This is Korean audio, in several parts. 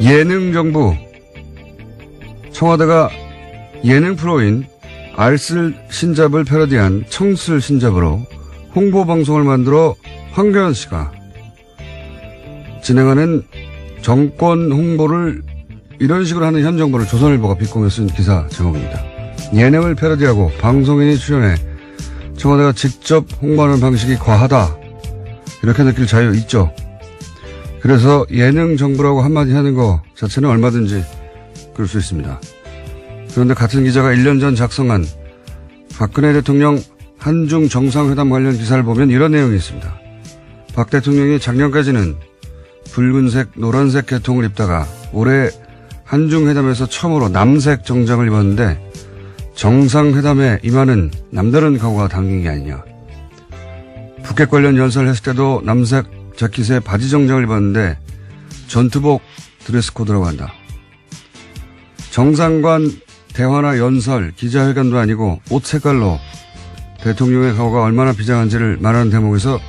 예능 정부. 청와대가 예능 프로인 알쓸 신잡을 패러디한 청쓸 신잡으로 홍보 방송을 만들어 황교안 씨가 진행하는 정권 홍보를 이런 식으로 하는 현 정부를 조선일보가 빗공에 쓴 기사 제목입니다. 예능을 패러디하고 방송인이 출연해 청와대가 직접 홍보하는 방식이 과하다. 이렇게 느낄 자유 있죠. 그래서 예능 정부라고 한마디 하는 거 자체는 얼마든지 그럴 수 있습니다. 그런데 같은 기자가 1년 전 작성한 박근혜 대통령 한중 정상회담 관련 기사를 보면 이런 내용이 있습니다. 박 대통령이 작년까지는 붉은색, 노란색 계통을 입다가 올해 한중회담에서 처음으로 남색 정장을 입었는데 정상회담에 임하는 남다른 각오가 담긴 게 아니냐. 북핵 관련 연설을 했을 때도 남색 재킷에 바지 정장을 입었는데 전투복 드레스 코드라고 한다. 정상관 대화나 연설, 기자회견도 아니고 옷 색깔로 대통령의 각오가 얼마나 비장한지를 말하는 대목에서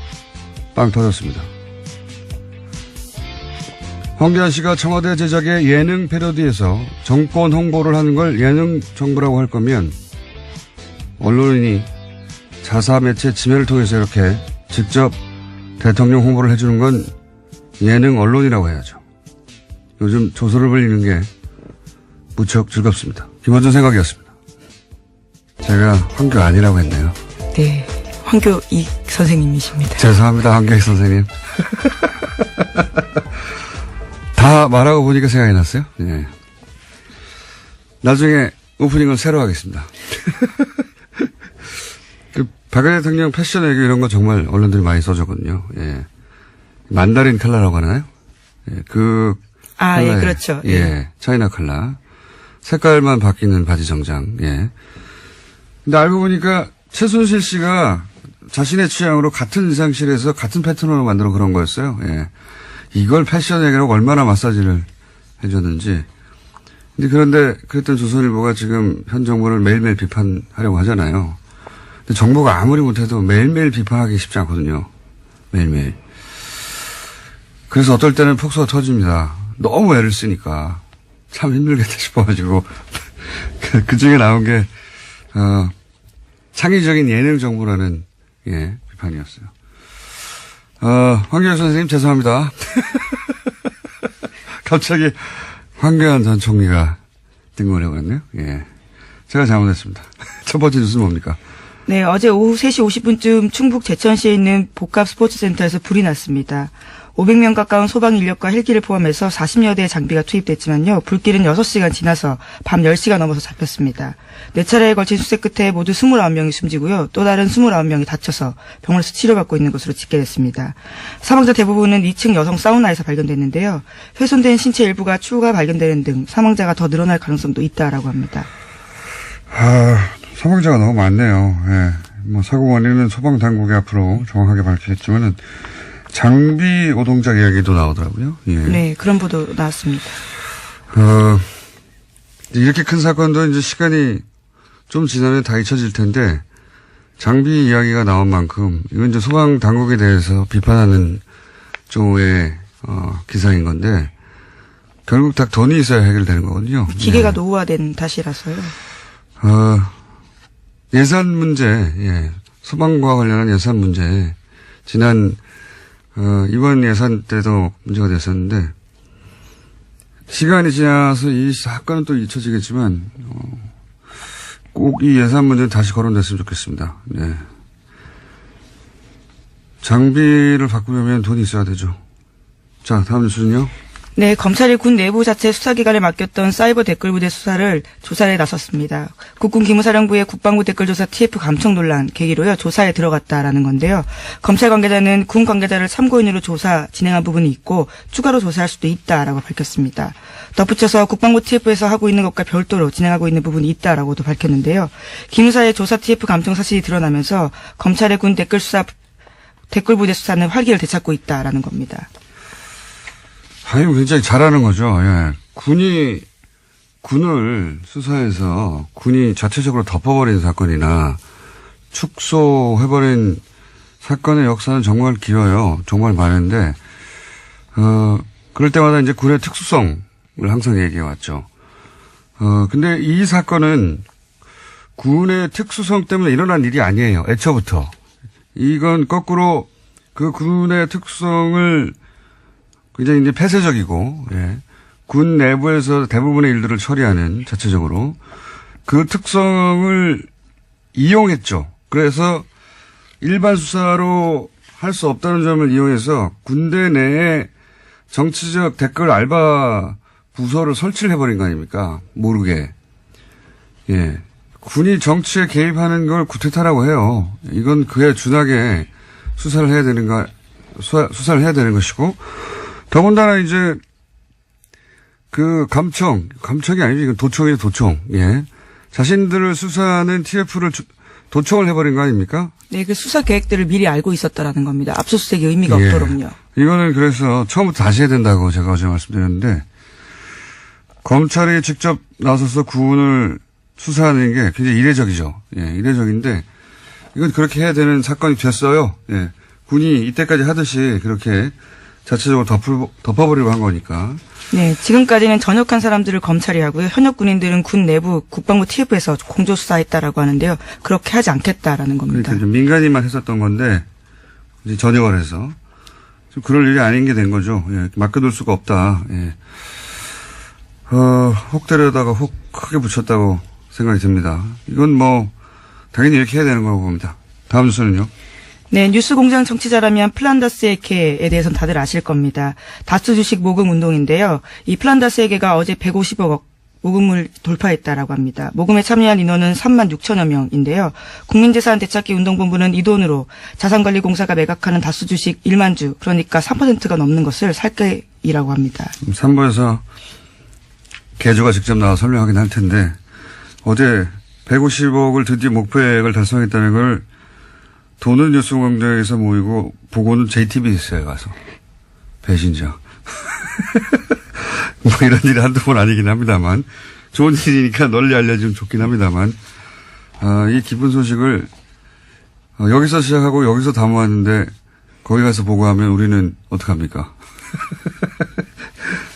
빵 터졌습니다. 황교안 씨가 청와대 제작의 예능 패러디에서 정권 홍보를 하는 걸 예능 정부라고 할 거면 언론인이 자사 매체 지면을 통해서 이렇게 직접 대통령 홍보를 해주는 건 예능 언론이라고 해야죠. 요즘 조소를 벌리는 게 무척 즐겁습니다. 김원준 생각이었습니다. 제가 황교안이라고 했네요. 네, 황교익 선생님이십니다. 죄송합니다, 황교익 선생님. 다 말하고 보니까 생각이 났어요. 네. 나중에 오프닝을 새로 하겠습니다. 박근혜 대통령 패션 얘기 이런 거 정말 언론들이 많이 써줬거든요. 예. 만다린 컬러라고 하나요? 예. 그. 예, 그렇죠. 예. 예. 차이나 컬러. 색깔만 바뀌는 바지 정장. 예. 근데 알고 보니까 최순실 씨가 자신의 취향으로 같은 의상실에서 같은 패턴으로 만들어 그런 거였어요. 예. 이걸 패션 얘기라고 얼마나 마사지를 해줬는지. 근데 그런데 그랬던 조선일보가 지금 현 정부를 매일매일 비판하려고 하잖아요. 근데 정부가 아무리 못해도 매일매일 비판하기 쉽지 않거든요. 매일매일. 그래서 어떨 때는 폭소가 터집니다. 너무 애를 쓰니까 참 힘들겠다 싶어가지고 그 중에 나온 게 창의적인 예능 정부라는 비판이었어요. 황교안 선생님 죄송합니다. 갑자기 황교안 전 총리가 등원해 버렸네요. 예, 제가 잘못했습니다. 첫 번째 뉴스는 뭡니까? 네, 어제 오후 3시 50분쯤 충북 제천시에 있는 복합 스포츠센터에서 불이 났습니다. 500명 가까운 소방 인력과 헬기를 포함해서 40여 대의 장비가 투입됐지만요. 불길은 6시간 지나서 밤 10시가 넘어서 잡혔습니다. 4차례에 걸친 수색 끝에 모두 29명이 숨지고요. 또 다른 29명이 다쳐서 병원에서 치료받고 있는 것으로 집계됐습니다. 사망자 대부분은 2층 여성 사우나에서 발견됐는데요. 훼손된 신체 일부가 추후가 발견되는 등 사망자가 더 늘어날 가능성도 있다라고 합니다. 사망자가 너무 많네요. 예. 사고 원인은 소방당국이 앞으로 정확하게 밝히겠지만은 장비 오동작 이야기도 나오더라고요. 예. 네, 그런 보도 나왔습니다. 이렇게 큰 사건도 이제 시간이 좀 지나면 다 잊혀질 텐데 장비 이야기가 나온 만큼 이건 이제 소방 당국에 대해서 비판하는 쪽의 기사인 건데 결국 다 돈이 있어야 해결되는 거거든요. 기계가 노후화된 탓이라서요. 예산 문제, 소방과 관련한 예산 문제 지난 이번 예산 때도 문제가 됐었는데 시간이 지나서 이 사건은 또 잊혀지겠지만 꼭 이 예산 문제는 다시 거론됐으면 좋겠습니다. 네. 장비를 바꾸려면 돈이 있어야 되죠. 자, 다음 뉴스는요. 네, 검찰이 군 내부 자체 수사기관에 맡겼던 사이버 댓글부대 수사를 조사에 나섰습니다. 국군 기무사령부의 국방부 댓글조사 TF 감청 논란 계기로요 조사에 들어갔다라는 건데요. 검찰 관계자는 군 관계자를 참고인으로 조사 진행한 부분이 있고 추가로 조사할 수도 있다라고 밝혔습니다. 덧붙여서 국방부 TF에서 하고 있는 것과 별도로 진행하고 있는 부분이 있다라고도 밝혔는데요. 기무사의 조사 TF 감청 사실이 드러나면서 검찰의 군 댓글부대 수사는 활기를 되찾고 있다라는 겁니다. 아니, 굉장히 잘하는 거죠. 예. 군을 수사해서 군이 자체적으로 덮어버린 사건이나 축소해버린 사건의 역사는 정말 길어요. 정말 많은데, 그럴 때마다 이제 군의 특수성, 항상 얘기해 왔죠. 근데 이 사건은 군의 특수성 때문에 일어난 일이 아니에요. 애초부터. 이건 거꾸로 그 군의 특성을 굉장히 이제 폐쇄적이고, 예. 군 내부에서 대부분의 일들을 처리하는 자체적으로 그 특성을 이용했죠. 그래서 일반 수사로 할 수 없다는 점을 이용해서 군대 내에 정치적 댓글 알바 부서를 설치를 해버린 거 아닙니까? 모르게. 예. 군이 정치에 개입하는 걸 구태타라고 해요. 이건 그에 준하게 수사를 해야 수사를 해야 되는 것이고, 더군다나 이제 그 감청이 아니죠. 이건 도청이에요, 도청. 예. 자신들을 수사하는 TF를 도청을 해버린 거 아닙니까? 네, 그 수사 계획들을 미리 알고 있었다라는 겁니다. 압수수색이 의미가 예. 없도록요. 이거는 그래서 처음부터 다시 해야 된다고 제가 어제 말씀드렸는데, 검찰이 직접 나서서 군을 수사하는 게 굉장히 이례적이죠. 예, 이례적인데, 이건 그렇게 해야 되는 사건이 됐어요. 예. 군이 이때까지 하듯이 그렇게 자체적으로 덮어버리려고 한 거니까. 네, 지금까지는 전역한 사람들을 검찰이 하고요. 현역 군인들은 군 내부 국방부 TF에서 공조수사했다라고 하는데요. 그렇게 하지 않겠다라는 겁니다. 그러니까 좀 민간인만 했었던 건데, 이제 전역을 해서. 좀 그럴 일이 아닌 게 된 거죠. 예, 맡겨둘 수가 없다. 예. 혹 때려다가 혹 크게 붙였다고 생각이 듭니다. 이건 뭐, 당연히 이렇게 해야 되는 거라고 봅니다. 다음 뉴스는요? 네, 뉴스공장 정치자라면 플란다스의 개에 대해서는 다들 아실 겁니다. 다스 주식 모금 운동인데요. 이 플란다스의 개가 어제 150억 모금을 돌파했다라고 합니다. 모금에 참여한 인원은 3만 6천여 명인데요. 국민재산 되찾기 운동본부는 이 돈으로 자산관리공사가 매각하는 다스 주식 1만 주, 그러니까 3%가 넘는 것을 살 계획이라고 합니다. 3부에서 개주가 직접 나와 설명하긴 할 텐데, 어제 150억을 드디어 목표액을 달성했다는 걸 돈은 뉴스공장에서 모이고 보고는 JTBC에 가서 배신자. 뭐 이런 일이 한두 번 아니긴 합니다만, 좋은 일이니까 널리 알려주면 좋긴 합니다만, 이 기쁜 소식을 여기서 시작하고 여기서 다 모았는데 거기 가서 보고하면 우리는 어떡합니까?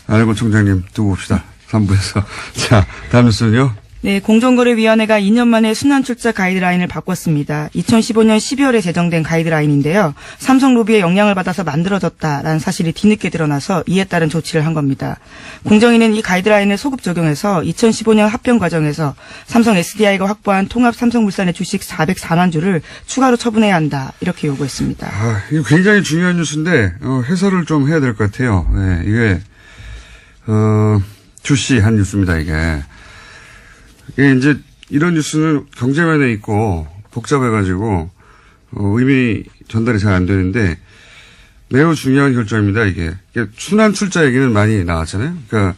안일권 총장님 두고 봅시다. 3부에서. 자, 다음 뉴스는요. 네, 공정거래위원회가 2년 만에 순환출자 가이드라인을 바꿨습니다. 2015년 12월에 제정된 가이드라인인데요. 삼성 로비의 영향을 받아서 만들어졌다라는 사실이 뒤늦게 드러나서 이에 따른 조치를 한 겁니다. 공정위는 이 가이드라인을 소급 적용해서 2015년 합병 과정에서 삼성 SDI가 확보한 통합 삼성물산의 주식 404만 주를 추가로 처분해야 한다. 이렇게 요구했습니다. 이거 굉장히 중요한 뉴스인데 해설을 좀 해야 될 것 같아요. 네, 이게 출시한 뉴스입니다. 이게 이제 이런 뉴스는 경제면에 있고 복잡해가지고 의미 전달이 잘 안 되는데 매우 중요한 결정입니다. 이게 순환 출자 얘기는 많이 나왔잖아요. 그러니까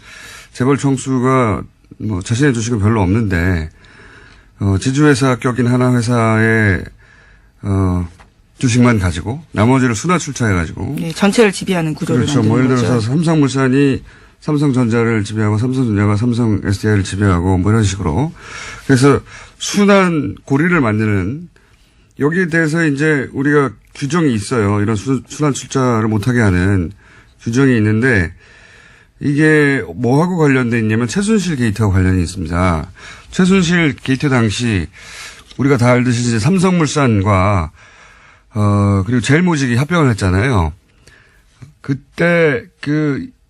재벌 총수가 뭐 자신의 주식은 별로 없는데 지주회사 껴긴 하나 회사의 주식만 가지고 나머지를 순환 출자해가지고 네, 전체를 지배하는 구조를 그렇죠. 만드는 뭐 예를 거죠. 들어서 삼성물산이 삼성전자를 지배하고 삼성전자가 삼성 SDI를 지배하고 뭐 이런 식으로. 그래서 순환 고리를 만드는 여기에 대해서 이제 우리가 규정이 있어요. 이런 순환 출자를 못하게 하는 규정이 있는데 이게 뭐하고 관련돼 있냐면 최순실 게이트하고 관련이 있습니다. 최순실 게이트 당시 우리가 다 알듯이 이제 삼성물산과 그리고 제일모직이 합병을 했잖아요. 그때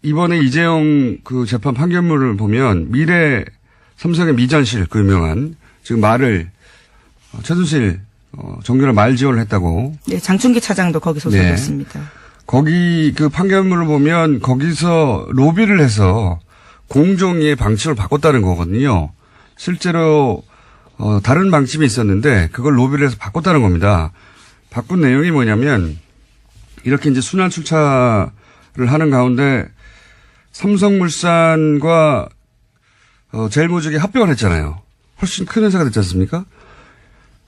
이번에 이재용 재판 판결문을 보면 삼성의 미전실 유명한 지금 말을 최순실 정규를 말 지원을 했다고. 네, 장충기 차장도 거기서 소속했습니다. 네. 거기 판결문을 보면 거기서 로비를 해서 공정위의 방침을 바꿨다는 거거든요. 실제로 다른 방침이 있었는데 그걸 로비를 해서 바꿨다는 겁니다. 바꾼 내용이 뭐냐면 이렇게 이제 순환 출차를 하는 가운데 삼성물산과 제일모직이 합병을 했잖아요. 훨씬 큰 회사가 됐지 않습니까?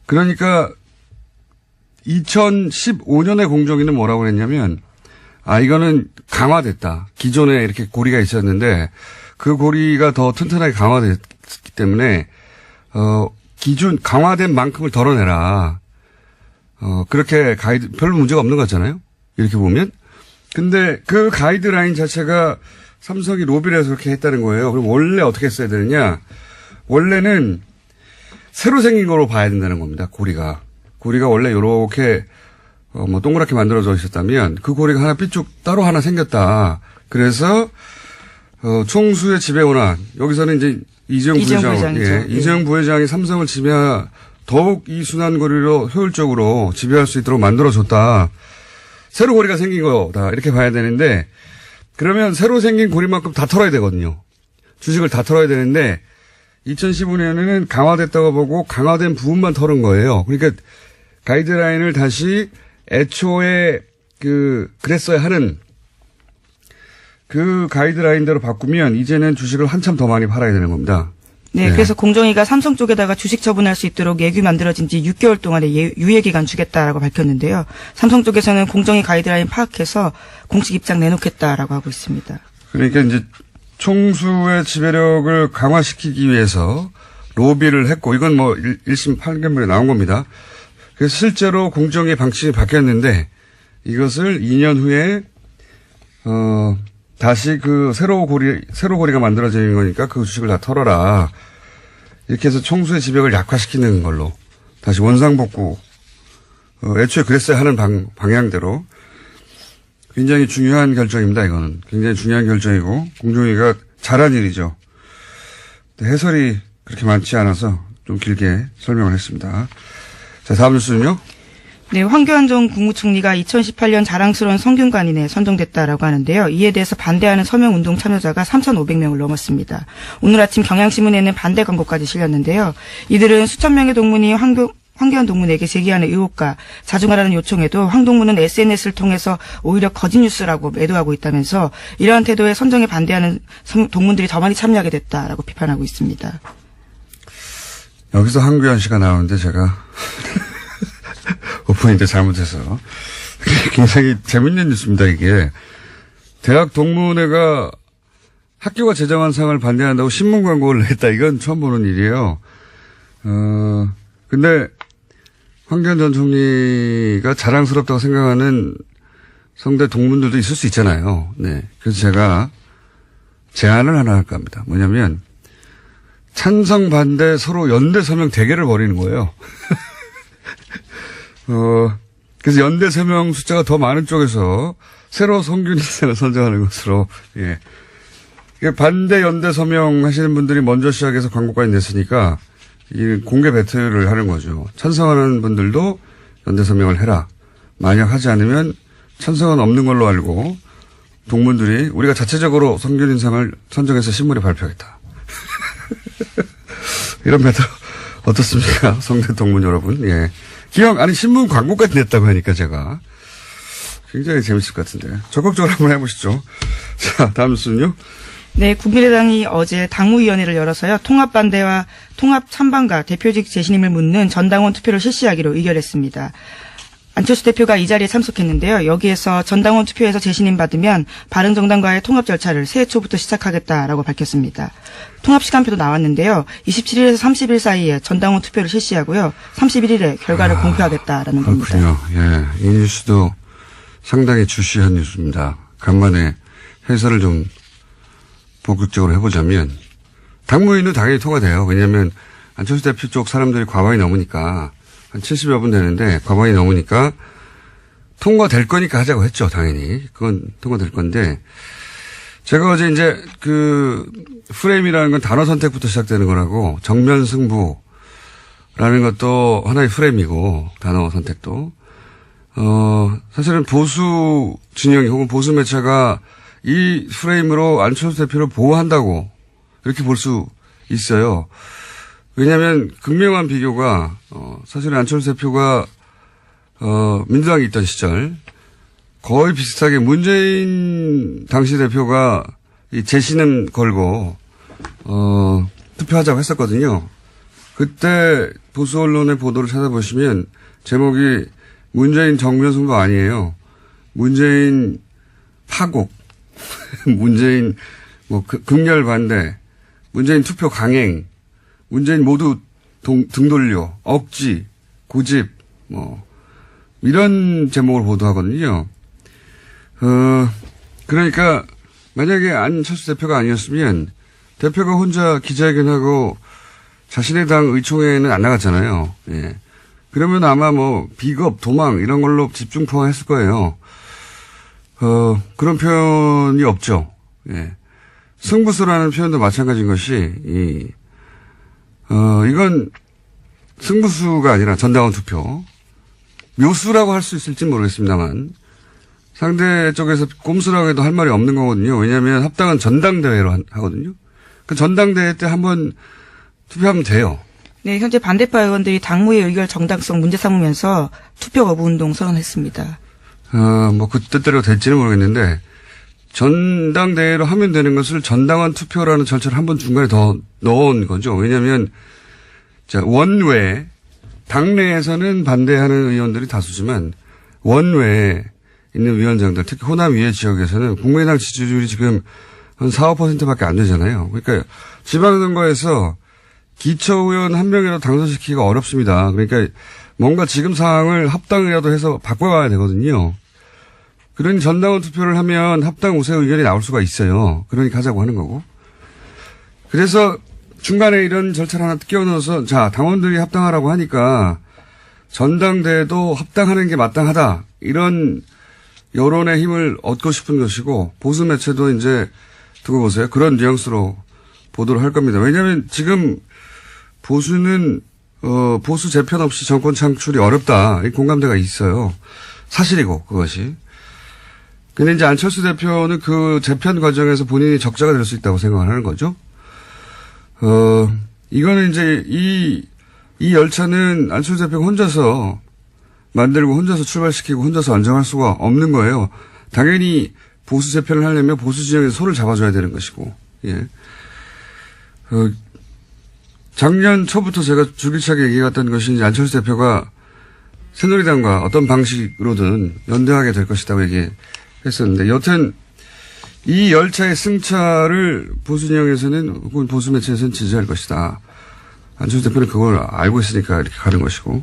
그러니까 2015년에 공정위는 뭐라고 그랬냐면 이거는 강화됐다. 기존에 이렇게 고리가 있었는데 그 고리가 더 튼튼하게 강화됐기 때문에 기준 강화된 만큼을 덜어내라. 그렇게 별로 문제가 없는 것 같잖아요. 이렇게 보면. 근데 그 가이드라인 자체가 삼성이 로비를 해서 그렇게 했다는 거예요. 그럼 원래 어떻게 했어야 되느냐? 원래는 새로 생긴 거로 봐야 된다는 겁니다. 고리가 원래 요렇게 동그랗게 만들어져 있었다면 그 고리가 하나 삐쭉 따로 하나 생겼다. 그래서 총수의 지배 원한 여기서는 이제 이재용 부회장이 삼성을 더욱 이 순환고리로 효율적으로 지배할 수 있도록 만들어줬다. 새로 고리가 생긴 거다. 이렇게 봐야 되는데 그러면 새로 생긴 고리만큼 다 털어야 되거든요. 주식을 다 털어야 되는데 2015년에는 강화됐다고 보고 강화된 부분만 털은 거예요. 그러니까 가이드라인을 다시 애초에 그랬어야 하는 그 가이드라인대로 바꾸면 이제는 주식을 한참 더 많이 팔아야 되는 겁니다. 네, 그래서 공정위가 삼성 쪽에다가 주식 처분할 수 있도록 예규 만들어진 지 6개월 동안의 유예기간 주겠다라고 밝혔는데요. 삼성 쪽에서는 공정위 가이드라인 파악해서 공식 입장 내놓겠다라고 하고 있습니다. 그러니까 이제 총수의 지배력을 강화시키기 위해서 로비를 했고 이건 1심 판결문에 나온 겁니다. 그래서 실제로 공정위 방침이 바뀌었는데 이것을 2년 후에 다시 새로 고리가 만들어지는 거니까 그 주식을 다 털어라. 이렇게 해서 총수의 지배력을 약화시키는 걸로 다시 원상복구. 애초에 그랬어야 하는 방향대로 굉장히 중요한 결정입니다. 이거는 굉장히 중요한 결정이고 공정위가 잘한 일이죠. 해설이 그렇게 많지 않아서 좀 길게 설명을 했습니다. 자, 다음 뉴스는요. 네, 황교안 전 국무총리가 2018년 자랑스러운 성균관인에 선정됐다라고 하는데요. 이에 대해서 반대하는 서명운동 참여자가 3,500명을 넘었습니다. 오늘 아침 경향신문에는 반대 광고까지 실렸는데요. 이들은 수천 명의 동문이 황교안 동문에게 제기하는 의혹과 자중하라는 요청에도 황 동문은 SNS를 통해서 오히려 거짓 뉴스라고 매도하고 있다면서 이러한 태도에 선정에 반대하는 동문들이 더 많이 참여하게 됐다라고 비판하고 있습니다. 여기서 황교안 씨가 나오는데 제가 오프닝 잘못해서 굉장히 재밌는 뉴스입니다. 이게 대학 동문회가 학교가 제정한 상을 반대한다고 신문 광고를 냈다. 이건 처음 보는 일이에요. 근데 황교안 전 총리가 자랑스럽다고 생각하는 성대 동문들도 있을 수 있잖아요. 네. 그래서 제가 제안을 하나 할까 합니다. 뭐냐면 찬성 반대 서로 연대 서명 대결을 벌이는 거예요. 그래서 연대 서명 숫자가 더 많은 쪽에서 새로 성균인생을 선정하는 것으로, 예. 반대 연대 서명 하시는 분들이 먼저 시작해서 광고까지 냈으니까 이 공개 배틀을 하는 거죠. 찬성하는 분들도 연대 서명을 해라. 만약 하지 않으면 찬성은 없는 걸로 알고 동문들이 우리가 자체적으로 성균인상을 선정해서 신문에 발표하겠다. 이런 배틀 어떻습니까? 성대 동문 여러분. 예. 신문 광고까지 냈다고 하니까 제가 굉장히 재밌을 것 같은데. 적극적으로 한번 해보시죠. 자, 다음 뉴스는요. 네, 국민의당이 어제 당무위원회를 열어서요. 통합반대와 통합 찬반과 대표직 재신임을 묻는 전당원 투표를 실시하기로 의결했습니다. 안철수 대표가 이 자리에 참석했는데요. 여기에서 전당원 투표에서 재신임 받으면 바른정당과의 통합 절차를 새해 초부터 시작하겠다라고 밝혔습니다. 통합 시간표도 나왔는데요. 27일에서 30일 사이에 전당원 투표를 실시하고요. 31일에 결과를 공표하겠다라는 겁니다. 그렇군요. 예, 이 뉴스도 상당히 주시한 뉴스입니다. 간만에 해설을 좀 본격적으로 해보자면 당무위는 당연히 통과돼요. 왜냐하면 안철수 대표 쪽 사람들이 과반이 넘으니까 한 70여 분 되는데 과반이 넘으니까 통과될 거니까 하자고 했죠. 당연히. 그건 통과될 건데 제가 어제 이제 프레임이라는 건 단어 선택부터 시작되는 거라고 정면 승부라는 것도 하나의 프레임이고 단어 선택도 사실은 보수 진영이 혹은 보수 매체가 이 프레임으로 안철수 대표를 보호한다고 이렇게 볼 수 있어요. 왜냐하면 극명한 비교가 사실은 안철수 대표가 민주당에 있던 시절 거의 비슷하게 문재인 당시 대표가 이 재신임 걸고 투표하자고 했었거든요. 그때 보수 언론의 보도를 찾아보시면 제목이 문재인 정면 승부 아니에요. 문재인 파국, 문재인 극렬 반대, 문재인 투표 강행, 문재인 모두 등 돌려, 억지, 고집, 이런 제목을 보도하거든요. 그러니까 만약에 안철수 대표가 아니었으면 대표가 혼자 기자회견하고 자신의 당 의총회에는 안 나갔잖아요. 예. 그러면 아마 뭐 비겁, 도망 이런 걸로 집중 포함했을 거예요. 그런 표현이 없죠. 예. 승부수라는 표현도 마찬가지인 것이 이건 승부수가 아니라 전당원 투표. 묘수라고 할 수 있을지 모르겠습니다만 상대 쪽에서 꼼수라고 해도 할 말이 없는 거거든요. 왜냐하면 합당은 전당대회로 하거든요. 그 전당대회 때 한번 투표하면 돼요. 네, 현재 반대파 의원들이 당무의 의결 정당성 문제 삼으면서 투표 거부 운동 선언했습니다. 뭐 그 뜻대로 될지는 모르겠는데 전당대회로 하면 되는 것을 전당원 투표라는 절차를 한번 중간에 더 넣은 거죠. 왜냐하면 자, 원외 당내에서는 반대하는 의원들이 다수지만 원외에 있는 위원장들, 특히 호남 위에 지역에서는 국민의당 지지율이 지금 한 4, 5%밖에 안 되잖아요. 그러니까 지방선거에서 기초의원 한 명이라도 당선시키기가 어렵습니다. 그러니까 뭔가 지금 상황을 합당이라도 해서 바꿔가야 되거든요. 그러니 전당원 투표를 하면 합당 우세 의견이 나올 수가 있어요. 그러니까 하자고 하는 거고. 그래서 중간에 이런 절차를 하나 끼워 넣어서 자, 당원들이 합당하라고 하니까 전당대회도 합당하는 게 마땅하다. 이런 여론의 힘을 얻고 싶은 것이고 보수 매체도 이제 두고 보세요. 그런 뉘앙스로 보도를 할 겁니다. 왜냐하면 지금 보수는 보수 재편 없이 정권 창출이 어렵다. 이 공감대가 있어요. 사실이고 그것이. 근데 이제 안철수 대표는 그 재편 과정에서 본인이 적자가 될 수 있다고 생각을 하는 거죠. 이거는 이제 이 열차는 안철수 대표가 혼자서 만들고 혼자서 출발시키고 혼자서 안정할 수가 없는 거예요. 당연히 보수 재편을 하려면 보수 진영에서 손을 잡아줘야 되는 것이고, 예. 작년 초부터 제가 줄기차게 얘기해왔던 것이 이제 안철수 대표가 새누리당과 어떤 방식으로든 연대하게 될 것이라고 얘기했었는데, 여튼 이 열차의 승차를 보수 진영에서는 혹은 보수 매체에서는 지지할 것이다. 안철수 대표는 그걸 알고 있으니까 이렇게 가는 것이고.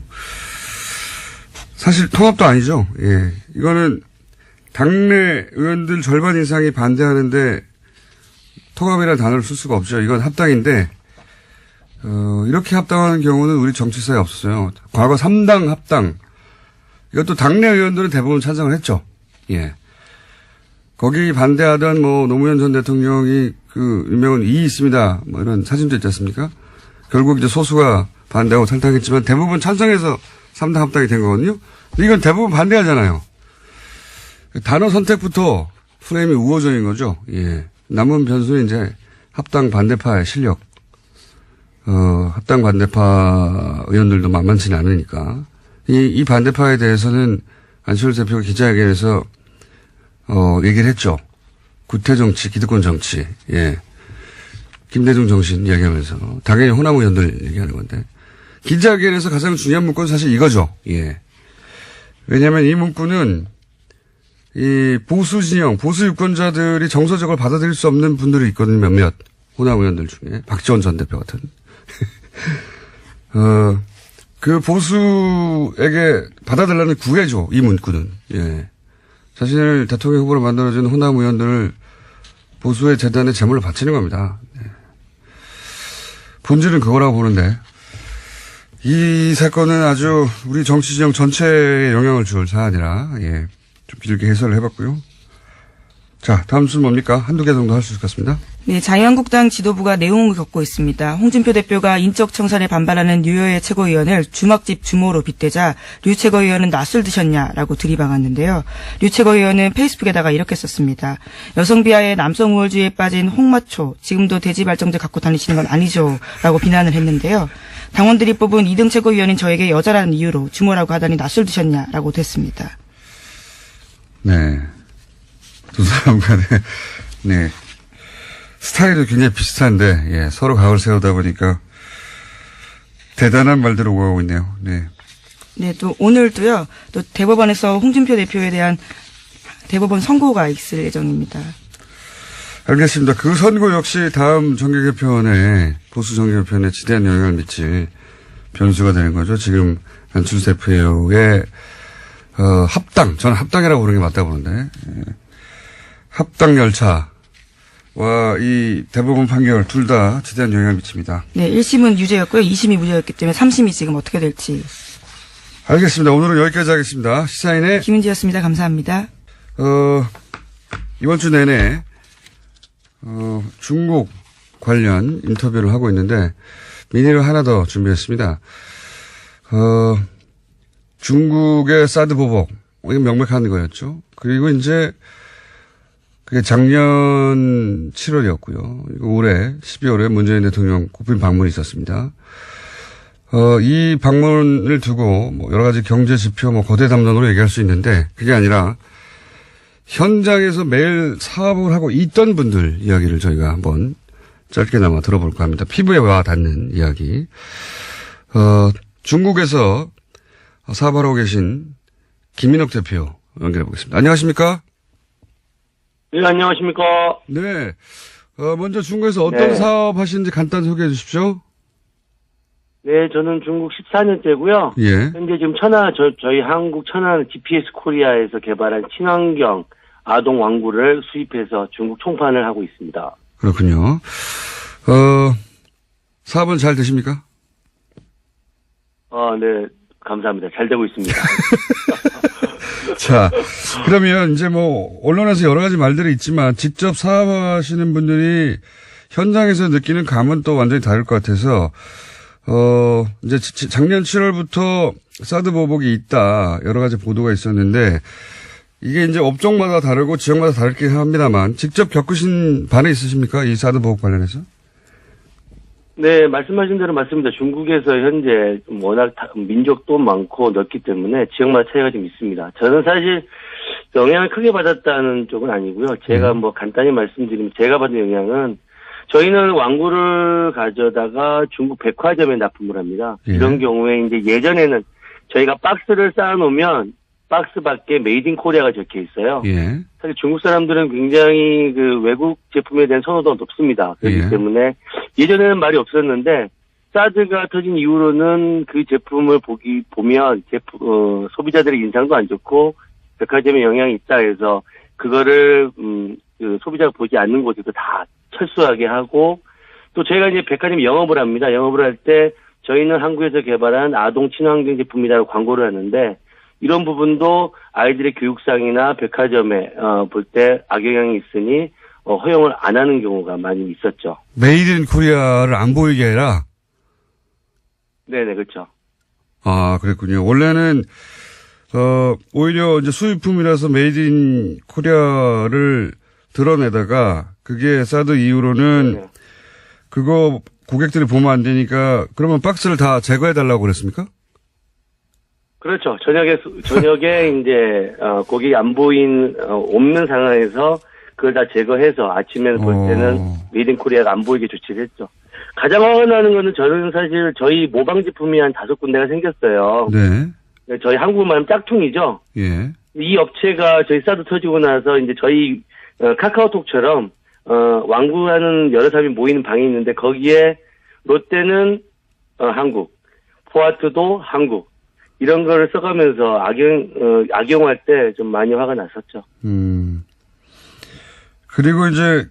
사실 통합도 아니죠. 예. 이거는 당내 의원들 절반 이상이 반대하는데 통합이라는 단어를 쓸 수가 없죠. 이건 합당인데, 이렇게 합당하는 경우는 우리 정치사에 없었어요. 과거 3당 합당. 이것도 당내 의원들은 대부분 찬성을 했죠. 예. 거기 반대하던 뭐 노무현 전 대통령이 그 유명한 이 있습니다. 뭐 이런 사진도 있지 않습니까? 결국 이제 소수가 반대하고 탈당했지만 대부분 찬성해서 3당 합당이 된 거거든요. 근데 이건 대부분 반대하잖아요. 단어 선택부터 프레임이 우호적인 거죠. 예. 남은 변수는 이제 합당 반대파의 실력. 합당 반대파 의원들도 만만치는 않으니까. 이 반대파에 대해서는 안철수 대표가 기자회견에서 얘기를 했죠. 구태 정치, 기득권 정치. 예. 김대중 정신 이야기하면서. 당연히 호남 의원들 얘기하는 건데. 기자회견에서 가장 중요한 문구는 사실 이거죠. 예. 왜냐하면 이 문구는 이 보수 진영, 보수 유권자들이 정서적으로 받아들일 수 없는 분들이 있거든요. 몇몇 호남 의원들 중에 박지원 전 대표 같은. 그 보수에게 받아들라는 구애죠. 이 문구는. 예. 자신을 대통령 후보로 만들어준 호남 의원들을 보수의 재단에 제물로 바치는 겁니다. 예. 본질은 그거라고 보는데. 이 사건은 아주 우리 정치 지형 전체에 영향을 줄 사안이라, 예, 좀 길게 해설을 해봤고요. 자, 다음 순 뭡니까? 한두 개 정도 할 수 있을 것 같습니다. 네, 자유한국당 지도부가 내용을 겪고 있습니다. 홍준표 대표가 인적 청산에 반발하는 류여의 최고위원을 주막집 주모로 빗대자 류 최고위원은 낯을 드셨냐라고 들이박았는데요. 류 최고위원은 페이스북에다가 이렇게 썼습니다. 여성 비하에 남성 우월주의에 빠진 홍마초, 지금도 대지 발정제 갖고 다니시는 건 아니죠? 라고 비난을 했는데요. 당원들이 뽑은 2등 최고위원인 저에게 여자라는 이유로 주모라고 하다니 낯을 드셨냐라고 됐습니다. 네. 두 사람 간에, 네. 스타일도 굉장히 비슷한데, 예, 서로 각을 세우다 보니까 대단한 말들을 오가고 있네요. 네. 네, 또 오늘도요, 또 대법원에서 홍준표 대표에 대한 대법원 선고가 있을 예정입니다. 알겠습니다. 그 선고 역시 다음 정계 개편에, 보수 정계 개편에 지대한 영향을 미칠 변수가 되는 거죠. 지금 안철수 대표의, 합당, 저는 합당이라고 부르는 게 맞다고 보는데, 예. 합당 열차, 이 대법원 판결 둘 다 지대한 영향을 미칩니다. 네, 1심은 유죄였고요. 2심이 무죄였기 때문에 3심이 지금 어떻게 될지. 알겠습니다. 오늘은 여기까지 하겠습니다. 시사인의 김은지였습니다. 감사합니다. 이번 주 내내 중국 관련 인터뷰를 하고 있는데 미니를 하나 더 준비했습니다. 중국의 사드 보복, 이건 명백한 거였죠. 그리고 이제 그게 작년 7월이었고요. 올해 12월에 문재인 대통령 국빈 방문이 있었습니다. 이 방문을 두고 뭐 여러 가지 경제 지표, 거대 담론으로 얘기할 수 있는데 그게 아니라 현장에서 매일 사업을 하고 있던 분들 이야기를 저희가 한번 짧게나마 들어볼까 합니다. 피부에 와 닿는 이야기. 중국에서 사업하고 계신 김민옥 대표 연결해 보겠습니다. 안녕하십니까? 네, 안녕하십니까? 네. 먼저 중국에서 어떤 사업 하시는지 간단히 소개해 주십시오. 네, 저는 중국 14년째고요. 예. 현재 지금 저희 한국 천안 GPS 코리아에서 개발한 친환경 아동 왕구를 수입해서 중국 총판을 하고 있습니다. 그렇군요. 사업은 잘 되십니까? 네, 감사합니다. 잘 되고 있습니다. 자, 그러면 이제 언론에서 여러 가지 말들이 있지만 직접 사업하시는 분들이 현장에서 느끼는 감은 또 완전히 다를 것 같아서, 이제 작년 7월부터 사드 보복이 있다. 여러 가지 보도가 있었는데, 이게 이제 업종마다 다르고 지역마다 다르긴 합니다만, 직접 겪으신 바는 있으십니까? 이 사드 보복 관련해서? 네, 말씀하신 대로 맞습니다. 중국에서 현재 워낙 민족도 많고 넓기 때문에 지역마다 차이가 좀 있습니다. 저는 사실 영향을 크게 받았다는 쪽은 아니고요. 제가 간단히 말씀드리면 제가 받은 영향은 저희는 왕구를 가져다가 중국 백화점에 납품을 합니다. 예. 이런 경우에 이제 예전에는 저희가 박스를 쌓아놓으면 박스 밖에 메이드 인 코리아가 적혀 있어요. 예. 사실 중국 사람들은 굉장히 외국 제품에 대한 선호도가 높습니다. 그렇기 예. 때문에 예전에는 말이 없었는데 사드가 터진 이후로는 그 제품을 보면 소비자들의 인상도 안 좋고 백화점에 영향이 있다 해서 그거를 소비자가 보지 않는 곳에서 다 철수하게 하고 또 저희가 이제 백화점 영업을 합니다. 영업을 할 때 저희는 한국에서 개발한 아동 친환경 제품이라고 광고를 하는데 이런 부분도 아이들의 교육상이나 백화점에 볼 때 악영향이 있으니 허용을 안 하는 경우가 많이 있었죠. 메이드 인 코리아를 안 보이게 해라? 네네, 그렇죠. 아, 그랬군요. 원래는, 오히려 이제 수입품이라서 메이드 인 코리아를 드러내다가 그게 사드 이후로는 네. 그거 고객들이 보면 안 되니까 그러면 박스를 다 제거해달라고 그랬습니까? 그렇죠. 저녁에 이제 고객이 안 없는 상황에서 그걸 다 제거해서 아침에 볼 때는 메이드 인 코리아가 안 보이게 조치를 했죠. 가장 화가 나는 거는 저는 사실 저희 모방 제품이 한 5군데가 생겼어요. 네. 저희 한국말은 짝퉁이죠. 예. 이 업체가 저희 사드 터지고 나서 이제 저희 카카오톡처럼 왕구하는 여러 사람이 모이는 방이 있는데 거기에 롯데는 한국, 포아트도 한국 이런 거를 써가면서 악용할 때 좀 많이 화가 났었죠. 그리고 이제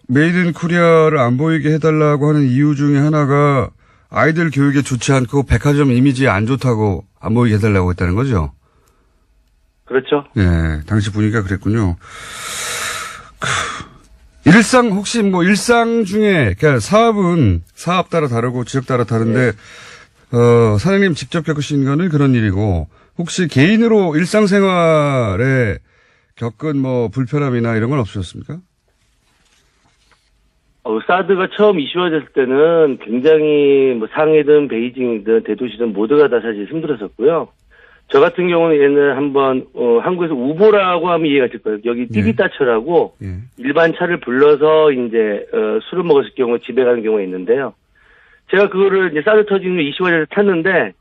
메이드 인 코리아를 안 보이게 해달라고 하는 이유 중에 하나가 아이들 교육에 좋지 않고 백화점 이미지에 안 좋다고 안 보이게 해달라고 했다는 거죠? 그렇죠. 예, 당시 분위기가 그랬군요. 혹시 일상 중에, 그러니까 사업은 사업 따라 다르고 지역 따라 다른데, 사장님 직접 겪으신 거는 그런 일이고, 혹시 개인으로 일상생활에 겪은 불편함이나 이런 건 없으셨습니까? 사드가 처음 이슈화됐을 때는 굉장히 상해든 베이징이든 대도시든 모두가 다 사실 힘들었었고요. 저 같은 경우는 한번 한국에서 우보라고 하면 이해가 될 거예요. 여기 띠비따처라고 예. 일반 차를 불러서 이제 술을 먹었을 경우 집에 가는 경우가 있는데요. 제가 그거를 이제 사드 터지는 이슈화돼서 탔는데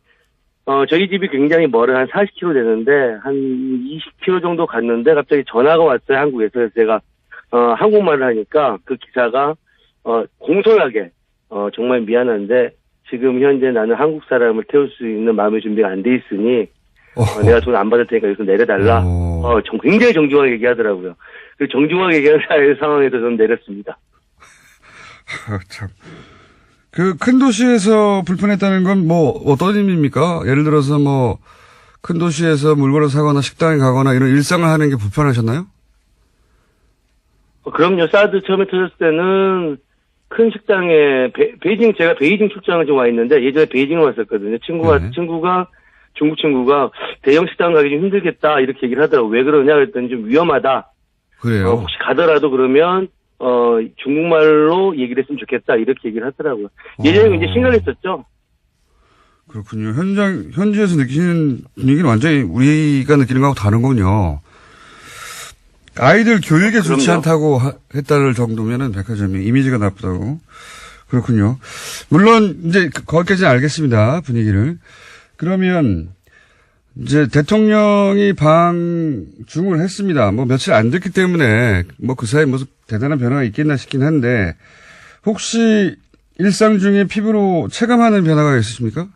저희 집이 굉장히 멀어요. 한 40km 되는데 한 20km 정도 갔는데 갑자기 전화가 왔어요. 한국에서. 그래서 제가 한국말을 하니까 그 기사가 공손하게 정말 미안한데 지금 현재 나는 한국 사람을 태울 수 있는 마음의 준비가 안 돼 있으니 내가 돈 안 받을 테니까 여기서 내려달라. 굉장히 정중하게 얘기하더라고요. 그 정중하게 얘기하는 상황에서 저는 내렸습니다. 참. 그 큰 도시에서 불편했다는 건 뭐 어떤 의미입니까? 예를 들어서 뭐 큰 도시에서 물건을 사거나 식당에 가거나 이런 일상을 하는 게 불편하셨나요? 그럼요. 사드 처음에 터졌을 때는 큰 식당에 제가 베이징 출장을 좀 와 있는데 예전에 베이징을 왔었거든요. 친구가 중국 친구가 대형 식당 가기 좀 힘들겠다 이렇게 얘기를 하더라고. 왜 그러냐 그랬더니 좀 위험하다. 그래요. 혹시 가더라도 그러면 중국말로 얘기를 했으면 좋겠다 이렇게 얘기를 하더라고요. 예전에 굉장히 심각했었죠. 그렇군요. 현지에서 느끼는 분위기는 완전히 우리가 느끼는 거하고 다른군요. 아이들 교육에 좋지 않다고 했다는 정도면은 백화점이 이미지가 나쁘다고. 그렇군요. 물론 이제 거기까지는 알겠습니다. 분위기를. 그러면 이제 대통령이 방중을 했습니다. 뭐 며칠 안 됐기 때문에 뭐 그 사이에 무슨 대단한 변화가 있겠나 싶긴 한데 혹시 일상 중에 피부로 체감하는 변화가 있으십니까?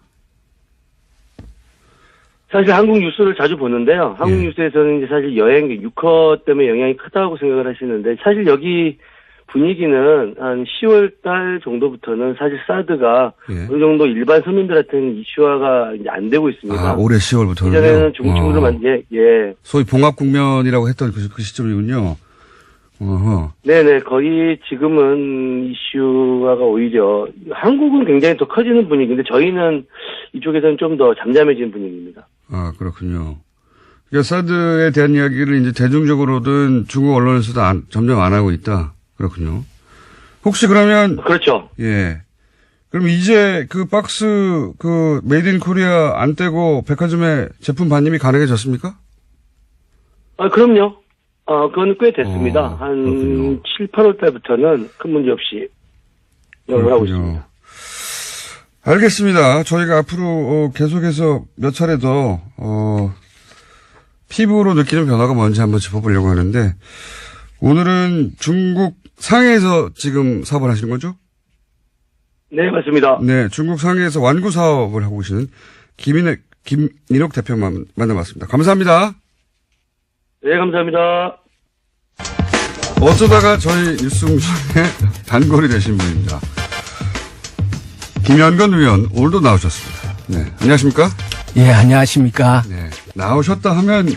사실 한국 뉴스를 자주 보는데요. 한국 뉴스에서는 이제 사실 여행 유커 때문에 영향이 크다고 생각을 하시는데 사실 여기 분위기는 한 10월 달 정도부터는 사실 사드가 어느 정도 일반 서민들한테는 이슈화가 이제 안 되고 있습니다. 올해 10월부터는요? 이전에는 중국 친구들 소위 봉합국면이라고 했던 그 시점이군요. 네네, 거의 지금은 이슈화가 오히려 한국은 굉장히 더 커지는 분위기인데 저희는 이쪽에서는 좀 더 잠잠해지는 분위기입니다. 그렇군요. 그러니까 사드에 대한 이야기를 이제 대중적으로든 중국 언론에서도 점점 안 하고 있다. 그렇군요. 혹시 그러면. 그렇죠. 예. 그럼 이제 그 박스, 메이드 인 코리아 안 떼고 백화점에 제품 반입이 가능해졌습니까? 그럼요. 그건 꽤 됐습니다. 한 그렇군요. 7, 8월 달부터는 큰 문제 없이 영업을 하고 있습니다. 알겠습니다. 저희가 앞으로 계속해서 몇 차례 더 피부로 느끼는 변화가 뭔지 한번 짚어보려고 하는데 오늘은 중국 상해에서 지금 사업을 하시는 거죠? 네, 맞습니다. 네, 중국 상해에서 완구 사업을 하고 계시는 김인옥 대표 만나봤습니다. 감사합니다. 네, 감사합니다. 어쩌다가 저희 뉴스공장의 단골이 되신 분입니다. 김현건 의원 오늘도 나오셨습니다. 네, 안녕하십니까? 예, 안녕하십니까? 네, 나오셨다 하면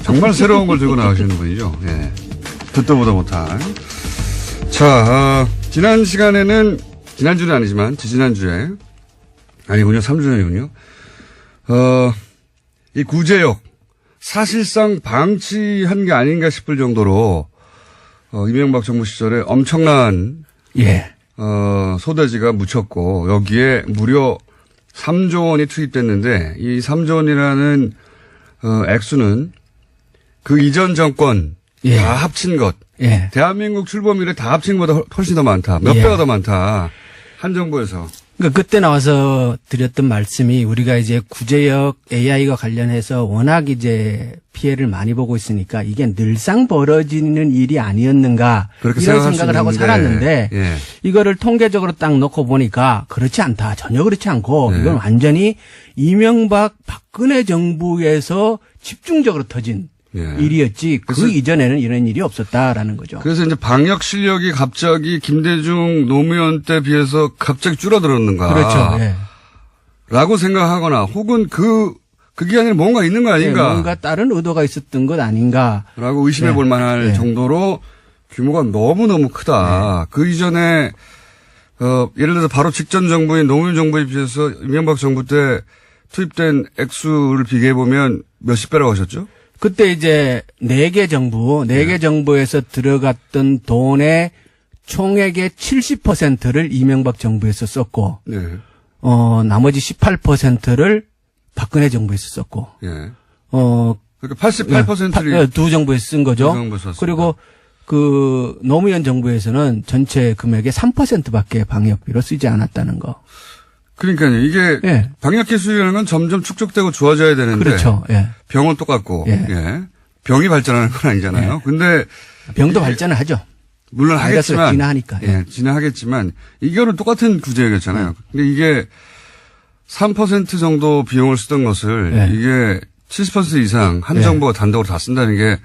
정말 새로운 걸 들고 나오시는 분이죠. 네, 듣도 보도 못한. 자, 지난 시간에는 지난주는 아니지만 지지난주에 아니군요, 3주 전이군요. 이 구제역 사실상 방치한 게 아닌가 싶을 정도로 이명박 정부 시절에 엄청난 소대지가 묻혔고 여기에 무려 3조 원이 투입됐는데 이 3조 원이라는 액수는 그 이전 정권 다 합친 것. 대한민국 출범 이래 다 합친 것보다 훨씬 더 많다. 몇 배가 더 많다. 한 정부에서. 그러니까 그때 나와서 드렸던 말씀이 우리가 이제 구제역 AI가 관련해서 워낙 이제 피해를 많이 보고 있으니까 이게 늘상 벌어지는 일이 아니었는가 이런 생각을 하고 살았는데 이거를 통계적으로 딱 놓고 보니까 그렇지 않다. 전혀 그렇지 않고 이건 완전히 이명박 박근혜 정부에서 집중적으로 터진 일이었지 그 이전에는 이런 일이 없었다라는 거죠. 그래서 이제 방역 실력이 갑자기 김대중 노무현 때 비해서 갑자기 줄어들었는가. 그렇죠. 라고 생각하거나 혹은 그 기간에 뭔가 있는 거 아닌가. 뭔가 다른 의도가 있었던 것 아닌가. 라고 의심해 볼 만할 정도로 규모가 너무너무 크다. 그 이전에 예를 들어서 바로 직전 정부인 노무현 정부에 비해서 이명박 정부 때 투입된 액수를 비교해 보면 몇십 배라고 하셨죠? 그때 이제 4개 정부에서 들어갔던 돈의 총액의 70%를 이명박 정부에서 썼고, 나머지 18%를 박근혜 정부에서 썼고, 그러니까 88%를 두 정부에서 쓴 거죠. 그리고 그 노무현 정부에서는 전체 금액의 3%밖에 방역비로 쓰지 않았다는 거. 그러니까요. 이게 방역 기술이라는 건 점점 축적되고 좋아져야 되는데 그렇죠. 병은 똑같고 병이 발전하는 건 아니잖아요. 근데 병도 발전을 하죠. 물론 하겠지만 진화하니까. 진화하겠지만 이거는 똑같은 구제였잖아요. 근데 이게 3% 정도 비용을 쓰던 것을 네. 이게 70% 이상 한 정부가 단독으로 다 쓴다는 게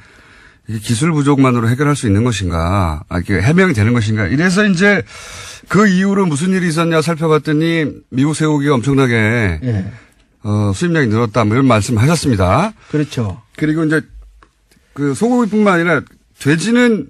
이게 기술 부족만으로 해결할 수 있는 것인가, 이게 해명이 되는 것인가. 이래서 이제 그 이후로 무슨 일이 있었냐 살펴봤더니 미국 쇠고기가 엄청나게 예. 수입량이 늘었다, 뭐 이런 말씀 하셨습니다. 그렇죠. 그리고 이제 그 소고기뿐만 아니라 돼지는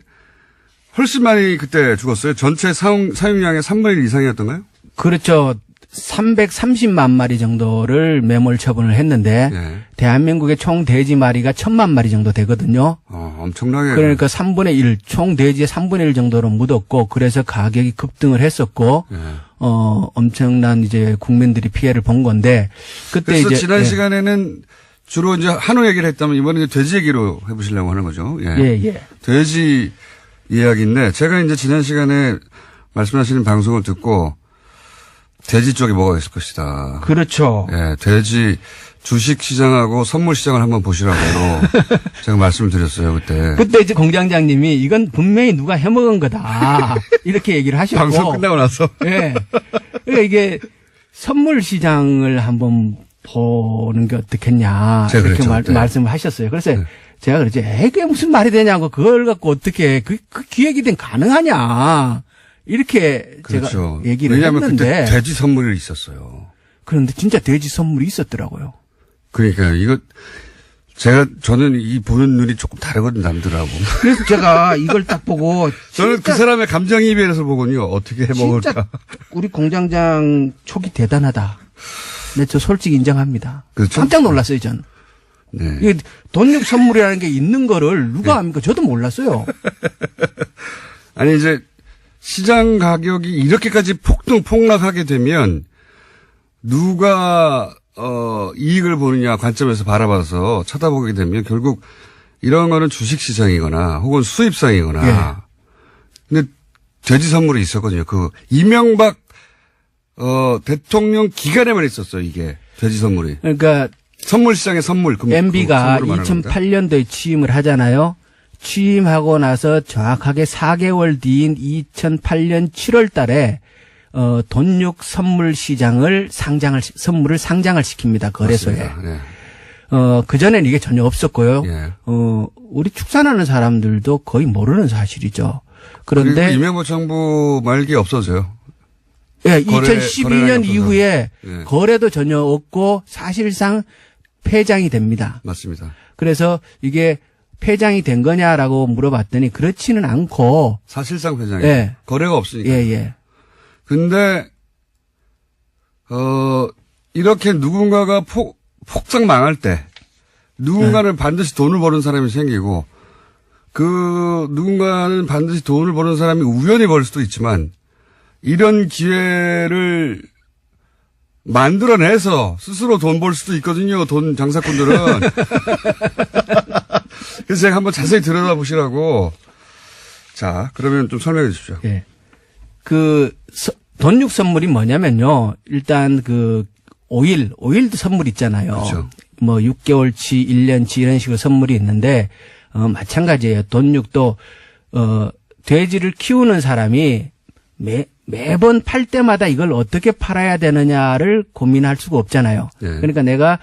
훨씬 많이 그때 죽었어요. 전체 사용량의 3분의 1 이상이었던가요? 그렇죠. 330만 마리 정도를 매몰 처분을 했는데 예. 대한민국의 총 돼지 마리가 1000만 마리 정도 되거든요. 엄청나게. 그러니까 3분의 1, 총 돼지의 3분의 1 정도로 묻었고 그래서 가격이 급등을 했었고 예. 엄청난 이제 국민들이 피해를 본 건데 그때 그래서 이제 지난 예. 시간에는 주로 이제 한우 얘기를 했다면 이번에 이제 돼지 얘기로 해보시려고 하는 거죠. 예. 예. 돼지 이야기인데 제가 이제 지난 시간에 말씀하시는 방송을 듣고 돼지 쪽에 뭐가 있을 것이다. 그렇죠. 예, 돼지 주식 시장하고 선물 시장을 한번 보시라고 제가 말씀을 드렸어요, 그때. 그때 이제 공장장님이 이건 분명히 누가 해먹은 거다. 이렇게 얘기를 하셨고. 방송 끝나고 나서. 예. 그러니까 이게 선물 시장을 한번 보는 게 어떻겠냐. 제가 이렇게 그랬죠, 네. 말씀을 하셨어요. 그래서 제가 그랬지, 그게 무슨 말이 되냐고, 그걸 갖고 어떻게, 그 기획이 된 가능하냐. 이렇게 그렇죠. 제가 얘기를 왜냐하면 했는데. 그때 돼지 선물이 있었어요. 그런데 진짜 돼지 선물이 있었더라고요. 그러니까 이거 저는 이 보는 눈이 조금 다르거든, 남들하고. 그래서 제가 이걸 딱 보고. 저는 그 사람의 감정이입에서 보군요. 어떻게 해 먹을까. 진짜 우리 공장장 촉이 대단하다. 네, 저 솔직히 인정합니다. 그렇죠? 깜짝 놀랐어요, 전. 네. 이게 돈육 선물이라는 게 있는 거를 누가 압니까? 저도 몰랐어요. 아니, 이제 시장 가격이 이렇게까지 폭락하게 되면 누가 이익을 보느냐 관점에서 바라봐서 쳐다보게 되면 결국 이런 거는 주식 시장이거나 혹은 수입상이거나. 근데 돼지 선물이 있었거든요. 그 이명박 대통령 기간에만 있었어요, 이게 돼지 선물이. 그러니까 선물 시장의 선물. MB가 2008년도에 취임을 하잖아요. 취임하고 나서 정확하게 4개월 뒤인 2008년 7월 달에 돈육 선물 시장을 선물을 상장을 시킵니다. 거래소에. 네. 그전에는 이게 전혀 없었고요. 예. 우리 축산하는 사람들도 거의 모르는 사실이죠. 그런데 그리고 이명박 정부 말기에 없어져요. 예, 거래량이 2012년 없어서. 이후에 예. 거래도 전혀 없고 사실상 폐장이 됩니다. 맞습니다. 그래서 이게 폐장이 된 거냐라고 물어봤더니 그렇지는 않고 사실상 회장이 예. 거래가 없으니까. 예. 근데 이렇게 누군가가 폭삭 망할 때 누군가는 반드시 돈을 버는 사람이 생기고 그 누군가는 반드시 돈을 버는 사람이 우연히 벌 수도 있지만 이런 기회를 만들어내서 스스로 돈 벌 수도 있거든요. 돈 장사꾼들은. 그래서 제가 한번 자세히 들여다보시라고. 자, 그러면 좀 설명해 주십시오. 예. 돈육 선물이 뭐냐면요. 일단 오일도 선물 있잖아요. 그렇죠. 뭐 6개월치, 1년치 이런 식으로 선물이 있는데 마찬가지예요. 돈육도 돼지를 키우는 사람이 매번 팔 때마다 이걸 어떻게 팔아야 되느냐를 고민할 수가 없잖아요. 네. 그러니까 내가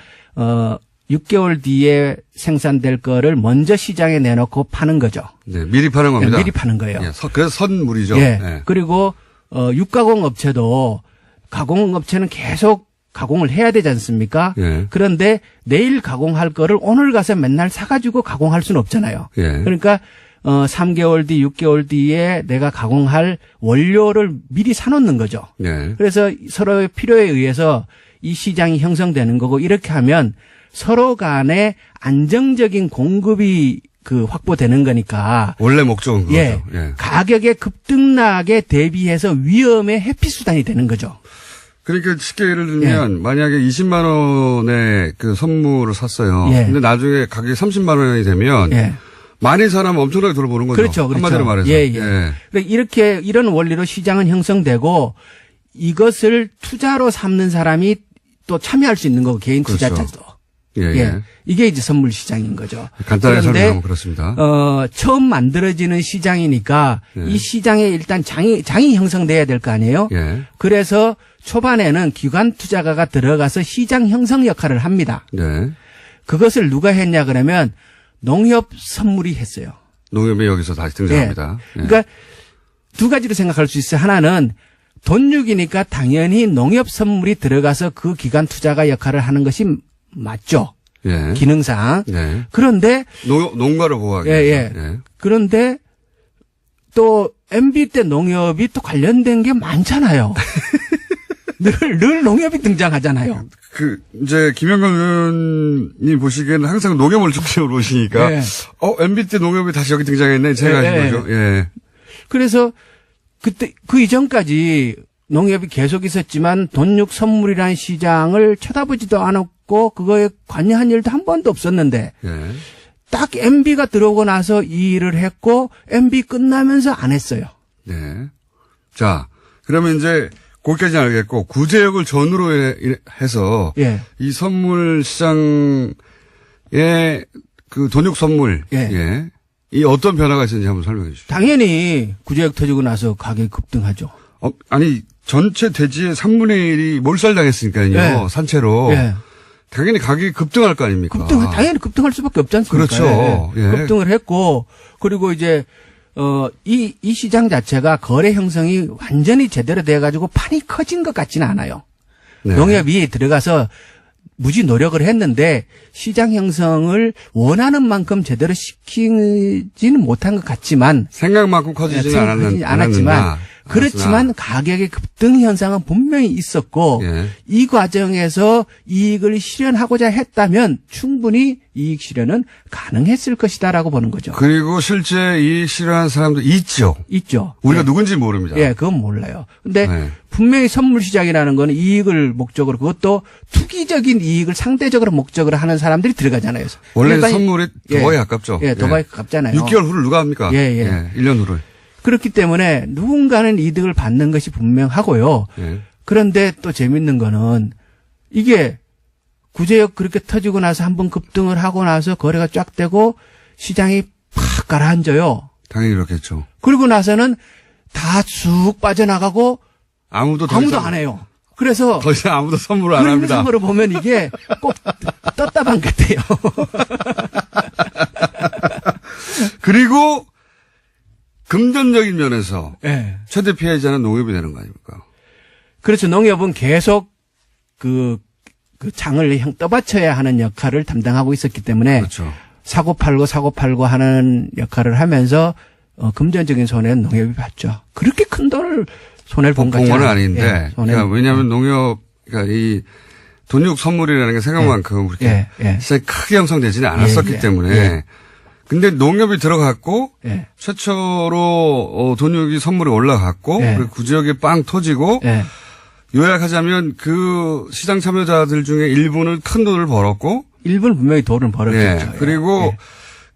6개월 뒤에 생산될 거를 먼저 시장에 내놓고 파는 거죠. 네, 미리 파는 겁니다. 미리 파는 거예요. 예, 그래서 선물이죠. 예. 네. 그리고 육가공 업체도 가공 업체는 계속 가공을 해야 되지 않습니까? 예. 그런데 내일 가공할 거를 오늘 가서 맨날 사가지고 가공할 수는 없잖아요. 예. 그러니까 3개월 뒤, 6개월 뒤에 내가 가공할 원료를 미리 사놓는 거죠. 예. 그래서 서로의 필요에 의해서 이 시장이 형성되는 거고 이렇게 하면 서로 간에 안정적인 공급이 확보되는 거니까. 원래 목적은 그거죠. 예. 예. 가격의 급등락에 대비해서 위험의 회피 수단이 되는 거죠. 그러니까 쉽게 예를 들면 만약에 20만 원의 그 선물을 샀어요. 예. 근데 나중에 가격이 30만 원이 되면 예. 많이 사람은 엄청나게 돈을 버는 거죠. 그렇죠. 한마디로 말해서. 예. 그러니까 이런 원리로 시장은 형성되고 이것을 투자로 삼는 사람이 또 참여할 수 있는 거고 개인 그렇죠. 투자자도. 예. 이게 이제 선물 시장인 거죠. 간단하게 그런데 설명하면 그렇습니다. 처음 만들어지는 시장이니까 예. 이 시장에 일단 장이 형성돼야 될 거 아니에요? 예. 그래서 초반에는 기관 투자가가 들어가서 시장 형성 역할을 합니다. 네. 그것을 누가 했냐 그러면 농협 선물이 했어요. 농협이 여기서 다시 등장합니다. 예. 그러니까 두 가지로 생각할 수 있어요. 하나는 돈육이니까 당연히 농협 선물이 들어가서 그 기관 투자가 역할을 하는 것이 맞죠. 예. 기능상. 네. 그런데 농가를 보호하기 예, 위해서. 예. 그런데 또 MB 때 농협이 또 관련된 게 많잖아요. 늘 농협이 등장하잖아요. 이제, 김영건 의원님 보시기에는 항상 농협을 중심으로 보시니까, 예. MB 때 농협이 다시 여기 등장했네, 생각하신 예, 거죠. 예. 그래서 그때, 그 이전까지 농협이 계속 있었지만 돈육 선물이라는 시장을 쳐다보지도 않았고, 그거에 관여한 일도 한 번도 없었는데, 예. 딱 MB가 들어오고 나서 이 일을 했고, MB 끝나면서 안 했어요. 네. 자, 그러면 이제, 거기까지는 알겠고, 구제역을 전후로 해서, 예. 이 선물 시장의 그 돈육 선물, 예. 예. 이 어떤 변화가 있었는지 한번 설명해 주시죠. 당연히 구제역 터지고 나서 가격이 급등하죠. 아니, 전체 대지의 3분의 1이 몰살당했으니까요. 예. 산채로. 예. 당연히 가격이 급등할 거 아닙니까? 당연히 급등할 수밖에 없지 않습니까? 그렇죠. 예. 예. 급등을 했고, 그리고 이제, 이 시장 자체가 거래 형성이 완전히 제대로 돼가지고 판이 커진 것 같지는 않아요. 네. 농협이 들어가서 무지 노력을 했는데 시장 형성을 원하는 만큼 제대로 시키지는 못한 것 같지만 생각만큼 커지지는 않았지만 그렇지만 가격의 급등 현상은 분명히 있었고 예. 이 과정에서 이익을 실현하고자 했다면 충분히 이익 실현은 가능했을 것이다라고 보는 거죠. 그리고 실제 이익 실현한 사람도 있죠. 있죠. 우리가 예. 누군지 모릅니다. 예, 그건 몰라요. 근데 네. 분명히 선물 시장이라는 거는 이익을 목적으로 그것도 투기적인 이익을 상대적으로 목적으로 하는 사람들이 들어가잖아요. 원래 그러니까 선물이 더하기 가깝죠. 예, 더하기 가깝잖아요. 6개월 후를 누가 합니까? 예. 1년 후를. 그렇기 때문에 누군가는 이득을 받는 것이 분명하고요. 예. 그런데 또 재밌는 거는 이게 구제역 그렇게 터지고 나서 한번 급등을 하고 나서 거래가 쫙 되고 시장이 팍 가라앉아요. 당연히 그렇겠죠. 그리고 나서는 다 쑥 빠져나가고 아무도 안 해요. 그래서 더 이상 아무도 선물을 안 합니다. 그런 상으로 보면 이게 꼭 떴다방 같아요. 그리고 금전적인 면에서 네. 최대 피해자는 농협이 되는 거 아닙니까? 그렇죠. 농협은 계속 그 장을 떠받쳐야 하는 역할을 담당하고 있었기 때문에 그렇죠. 사고 팔고 하는 역할을 하면서 금전적인 손해는 농협이 봤죠. 그렇게 큰 돈을 손해를 본 건 거는 아닌데. 그러니까 왜냐하면 농협, 그러니까 이 돈육 선물이라는 게 생각만큼 그렇게 시장이 크게 형성되지는 않았었기 때문에. 근데 농협이 들어갔고 최초로 돈육이 선물이 올라갔고 그리고 구지역에 빵 터지고 요약하자면 그 시장 참여자들 중에 일부는 큰 돈을 벌었고 일부는 분명히 돈을 벌었겠죠. 그리고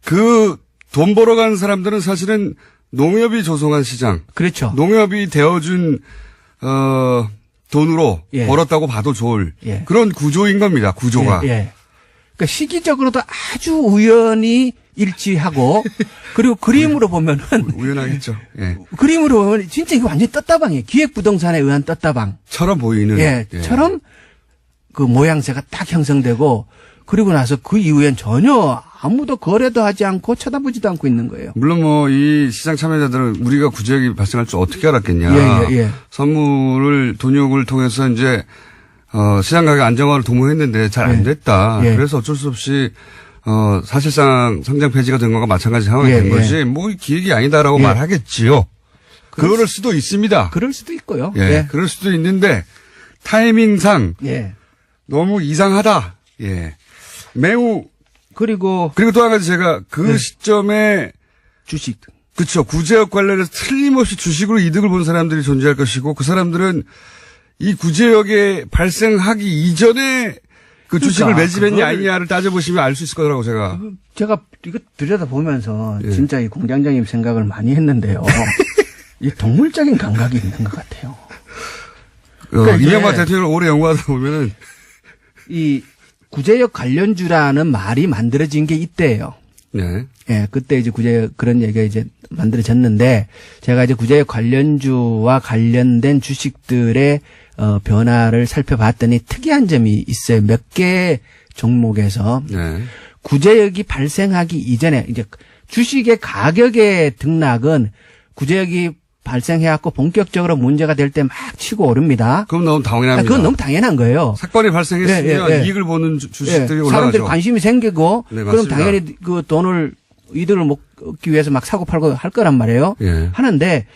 그 돈 벌어간 사람들은 사실은 농협이 조성한 시장. 그렇죠. 농협이 되어준, 돈으로 벌었다고 봐도 좋을 그런 구조인 겁니다, 구조가. 그러니까 시기적으로도 아주 우연히 일치하고 그리고 그림으로 보면은. 우연하겠죠. 예. 그림으로 보면 진짜 이거 완전히 떴다방이에요. 기획부동산에 의한 떴다방. 처럼 보이는. 처럼 그 모양새가 딱 형성되고 그리고 나서 그 이후엔 전혀 아무도 거래도 하지 않고 쳐다보지도 않고 있는 거예요. 물론 뭐 이 시장 참여자들은 우리가 구제역이 발생할 줄 어떻게 알았겠냐. 선물을 돈육을 통해서 이제 시장 가격 안정화를 도모했는데 잘 안 됐다. 그래서 어쩔 수 없이 사실상 상장 폐지가 된 것과 마찬가지 상황이 된 것이 뭐 기획이 아니다라고 말하겠지요. 그럴 수도 있습니다. 그럴 수도 있고요. 그럴 수도 있는데 타이밍상 너무 이상하다. 매우 그리고 또 한 가지 제가 그 시점에 주식. 그렇죠. 구제역 관련해서 틀림없이 주식으로 이득을 본 사람들이 존재할 것이고 그 사람들은 이 구제역에 발생하기 이전에 그 주식을 매집했냐 아니냐를 따져보시면 알 수 있을 거라고 제가 이거 들여다보면서 진짜 이 공장장님 생각을 많이 했는데요. 이 동물적인 감각이 있는 것 같아요. 그러니까 이명박 대통령을 오래 연구하다 보면은 구제역 관련주라는 말이 만들어진 게 이때예요. 네. 예, 그때 이제 구제역 그런 얘기가 이제 만들어졌는데 제가 이제 구제역 관련주와 관련된 주식들의 변화를 살펴봤더니 특이한 점이 있어요. 몇 개 종목에서 네. 구제역이 발생하기 이전에 이제 주식의 가격의 등락은 구제역이 발생해갖고 본격적으로 문제가 될 때 막 치고 오릅니다. 그럼 너무 당연합니다. 그건 너무 당연한 거예요. 사건이 발생했으면 예, 예. 이익을 보는 주식들이 올라가죠. 사람들이 관심이 생기고 네, 그럼 맞습니다. 당연히 그 돈을 이득을 얻기 위해서 막 사고 팔고 할 거란 말이에요. 예. 하는데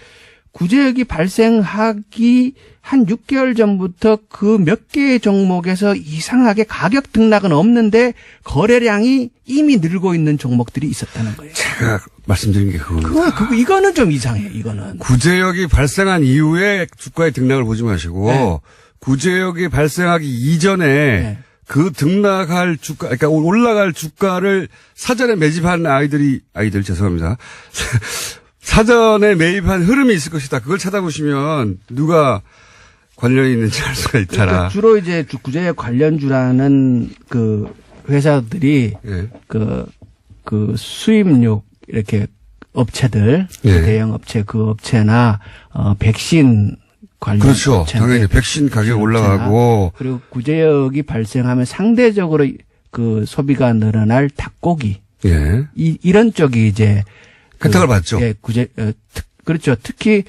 구제역이 발생하기 한 6개월 전부터 그 몇 개의 종목에서 이상하게 가격 등락은 없는데 거래량이 이미 늘고 있는 종목들이 있었다는 거예요. 제가 말씀드린 게 그겁니다. 이거는 좀 이상해요. 이거는. 구제역이 발생한 이후에 주가의 등락을 보지 마시고 네. 구제역이 발생하기 이전에 네. 그 등락할 주가, 그러니까 올라갈 주가를 사전에 매집한 아이들 죄송합니다. 사전에 매입한 흐름이 있을 것이다. 그걸 찾아보시면 누가 관련이 있는지 알 수가 있더라. 그러니까 주로 이제 구제역 관련주라는 그 회사들이 예. 그 수입육 이렇게 업체들 예. 대형 업체 그 업체나 백신 관련 그렇죠. 업체인데 당연히 백신 가격 올라가고 그리고 구제역이 발생하면 상대적으로 그 소비가 늘어날 닭고기 예. 이런 쪽이 이제 혜택을 받죠. 예, 그렇죠. 특히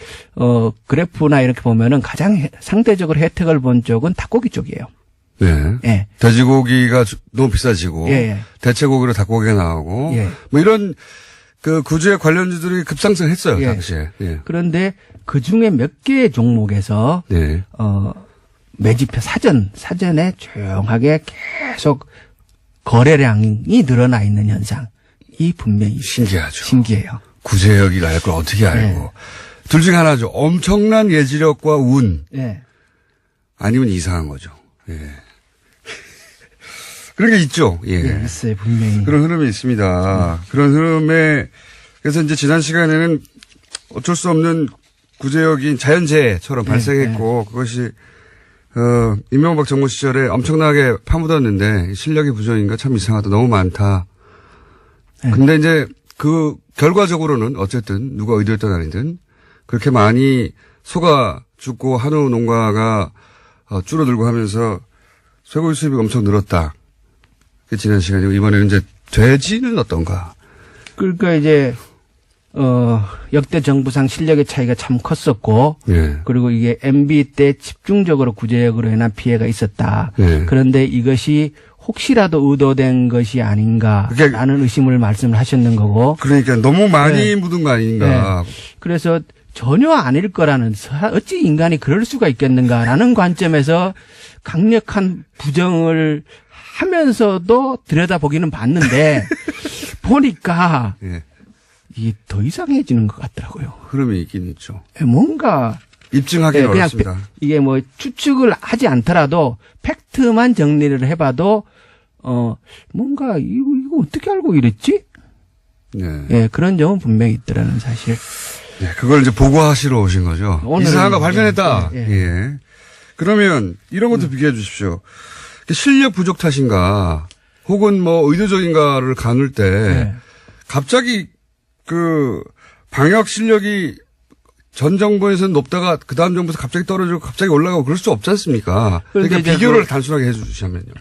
그래프나 이렇게 보면은 가장 상대적으로 혜택을 본 쪽은 닭고기 쪽이에요. 예. 예. 돼지고기가 너무 비싸지고 예, 예. 대체고기로 닭고기가 나오고 예. 뭐 이런 그 구제 관련주들이 급상승했어요. 예. 당시에. 예. 그런데 그 중에 몇 개의 종목에서 예. 매집해 사전에 조용하게 계속 거래량이 늘어나 있는 현상이 분명히 신기하죠. 신기해요. 구제역이 알 걸 어떻게 알고. 네. 둘 중에 하나죠. 엄청난 예지력과 운. 예. 아니면 이상한 거죠. 예. 그런 게 있죠. 예. 예, 있어요, 분명히. 그런 흐름이 있습니다. 그런 흐름에, 그래서 이제 지난 시간에는 어쩔 수 없는 구제역이 자연재해처럼 발생했고, 그것이, 이명박 정부 시절에 엄청나게 파묻었는데, 실력이 부족인가 참 이상하다. 너무 많다. 근데 이제 그 결과적으로는 어쨌든 누가 의도했든 아니든 그렇게 많이 소가 죽고 한우 농가가 줄어들고 하면서 쇠고기 수입이 엄청 늘었다. 그게 지난 시간이고 이번에는 이제 돼지는 어떤가? 그러니까 이제 역대 정부상 실력의 차이가 참 컸었고, 예. 그리고 이게 MB 때 집중적으로 구제역으로 인한 피해가 있었다. 예. 그런데 이것이 혹시라도 의도된 것이 아닌가라는 의심을 말씀을 하셨는 거고. 그러니까 너무 많이 네. 묻은 거 아닌가. 네. 그래서 전혀 아닐 거라는, 어찌 인간이 그럴 수가 있겠는가라는 관점에서 강력한 부정을 하면서도 들여다보기는 봤는데, 보니까 예. 이게 더 이상해지는 것 같더라고요. 흐름이 있긴 있죠. 뭔가 입증하기는 그냥 어렵습니다. 이게 뭐 추측을 하지 않더라도 팩트만 정리를 해봐도 뭔가 이거 어떻게 알고 이랬지? 네. 예, 그런 점은 분명히 있더라는 사실. 네, 그걸 이제 보고하시러 오신 거죠. 오늘은- 이상한 거 발견했다. 예, 예. 예. 그러면 이런 것도 비교해 주십시오. 실력 부족 탓인가 혹은 뭐 의도적인가를 가눌 때 예. 갑자기 그 방역 실력이 전 정부에서는 높다가 그 다음 정부에서 갑자기 떨어지고 갑자기 올라가고 그럴 수 없지 않습니까? 그러니까 이제 비교를 단순하게 해 주시면요.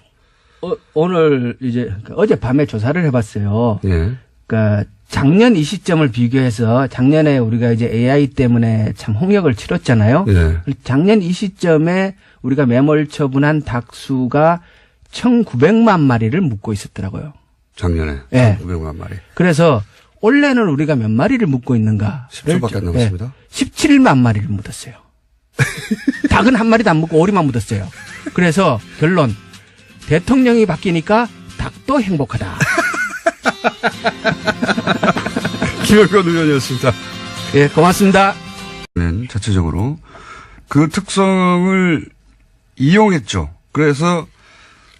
오늘 이제 어젯밤에 조사를 해봤어요. 예. 그러니까 작년 이 시점을 비교해서 작년에 우리가 이제 AI 때문에 참 홍역을 치렀잖아요. 예. 작년 이 시점에 우리가 매몰 처분한 닭 수가 1,900만 마리를 묻고 있었더라고요. 작년에. 예. 500만 마리. 그래서 올해는 우리가 몇 마리를 묻고 있는가? 10초밖에 안 남았습니다. 17만 마리를 묻었어요. 닭은 한 마리도 안 묻고 오리만 묻었어요. 그래서 결론. 대통령이 바뀌니까 닭도 행복하다. 김영건 의원이었습니다. 예, 고맙습니다. 자체적으로 그 특성을 이용했죠. 그래서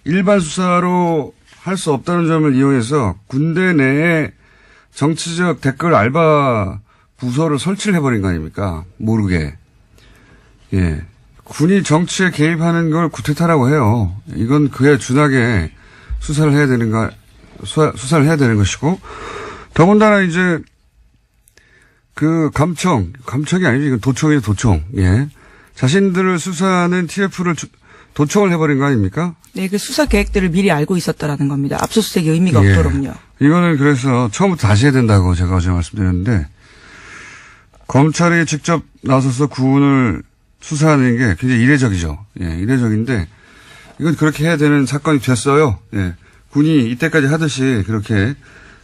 일반 수사로 할 수 없다는 점을 이용해서 군대 내에 정치적 댓글 알바 부서를 설치를 해버린 거 아닙니까? 모르게. 예. 군이 정치에 개입하는 걸 구태타라고 해요. 이건 그에 준하게 수사를 해야 되는가, 수사를 해야 되는 것이고, 더군다나 이제, 감청이 아니죠. 이건 도청이에요, 도청. 예. 자신들을 수사하는 TF를 도청을 해버린 거 아닙니까? 네, 그 수사 계획들을 미리 알고 있었다라는 겁니다. 압수수색이 의미가 예. 없도록요. 이거는 그래서 처음부터 다시 해야 된다고 제가 어제 말씀드렸는데, 검찰이 직접 나서서 군을 수사하는 게 굉장히 이례적이죠. 예, 이례적인데, 이건 그렇게 해야 되는 사건이 됐어요. 예. 군이 이때까지 하듯이 그렇게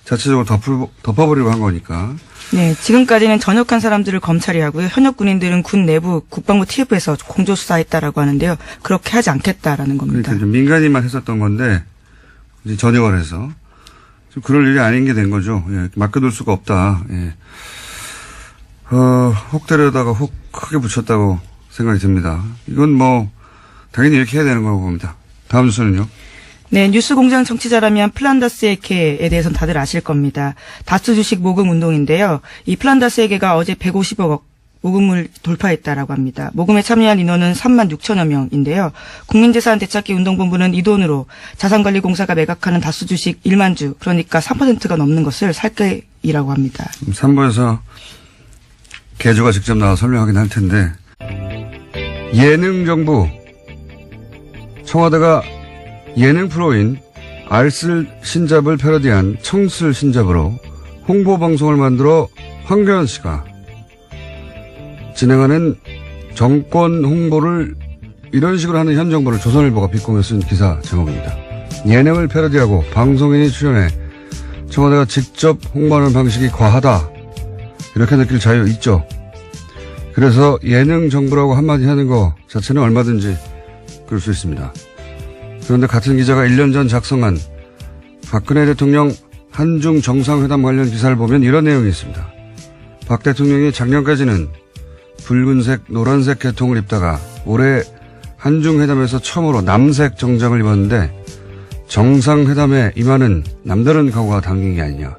자체적으로 덮어버리려고 한 거니까. 네, 지금까지는 전역한 사람들을 검찰이 하고요. 현역 군인들은 군 내부 국방부 TF에서 공조수사했다라고 하는데요. 그렇게 하지 않겠다라는 겁니다. 그러니까 좀 민간인만 했었던 건데, 이제 전역을 해서. 좀 그럴 일이 아닌 게 된 거죠. 예, 맡겨둘 수가 없다. 예. 혹 때려다가 혹 크게 붙였다고 생각이 듭니다. 이건 뭐, 당연히 이렇게 해야 되는 거라고 봅니다. 다음 뉴스는요. 네, 뉴스공장 청취자라면 플란다스 에케에 대해서는 다들 아실 겁니다. 다스 주식 모금 운동인데요. 이 플란다스 에케가 어제 150억 모금을 돌파했다라고 합니다. 모금에 참여한 인원은 3만 6천여 명인데요. 국민재산 되찾기 운동본부는 이 돈으로 자산관리공사가 매각하는 다스 주식 1만 주, 그러니까 3%가 넘는 것을 살 계획이라고 합니다. 3부에서 개조가 직접 나와 설명하긴 할 텐데, 예능 정부, 청와대가 예능 프로인 알쓸 신잡을 패러디한 청쓸 신잡으로 홍보 방송을 만들어 황교안 씨가 진행하는 정권 홍보를 이런 식으로 하는 현 정부를 조선일보가 빗공에 쓴 기사 제목입니다. 예능을 패러디하고 방송인이 출연해 청와대가 직접 홍보하는 방식이 과하다. 이렇게 느낄 자유 있죠. 그래서 예능 정부라고 한마디 하는 거 자체는 얼마든지 그럴 수 있습니다. 그런데 같은 기자가 1년 전 작성한 박근혜 대통령 한중 정상회담 관련 기사를 보면 이런 내용이 있습니다. 박 대통령이 작년까지는 붉은색, 노란색 계통을 입다가 올해 한중회담에서 처음으로 남색 정장을 입었는데 정상회담에 임하는 남다른 각오가 담긴 게 아니냐.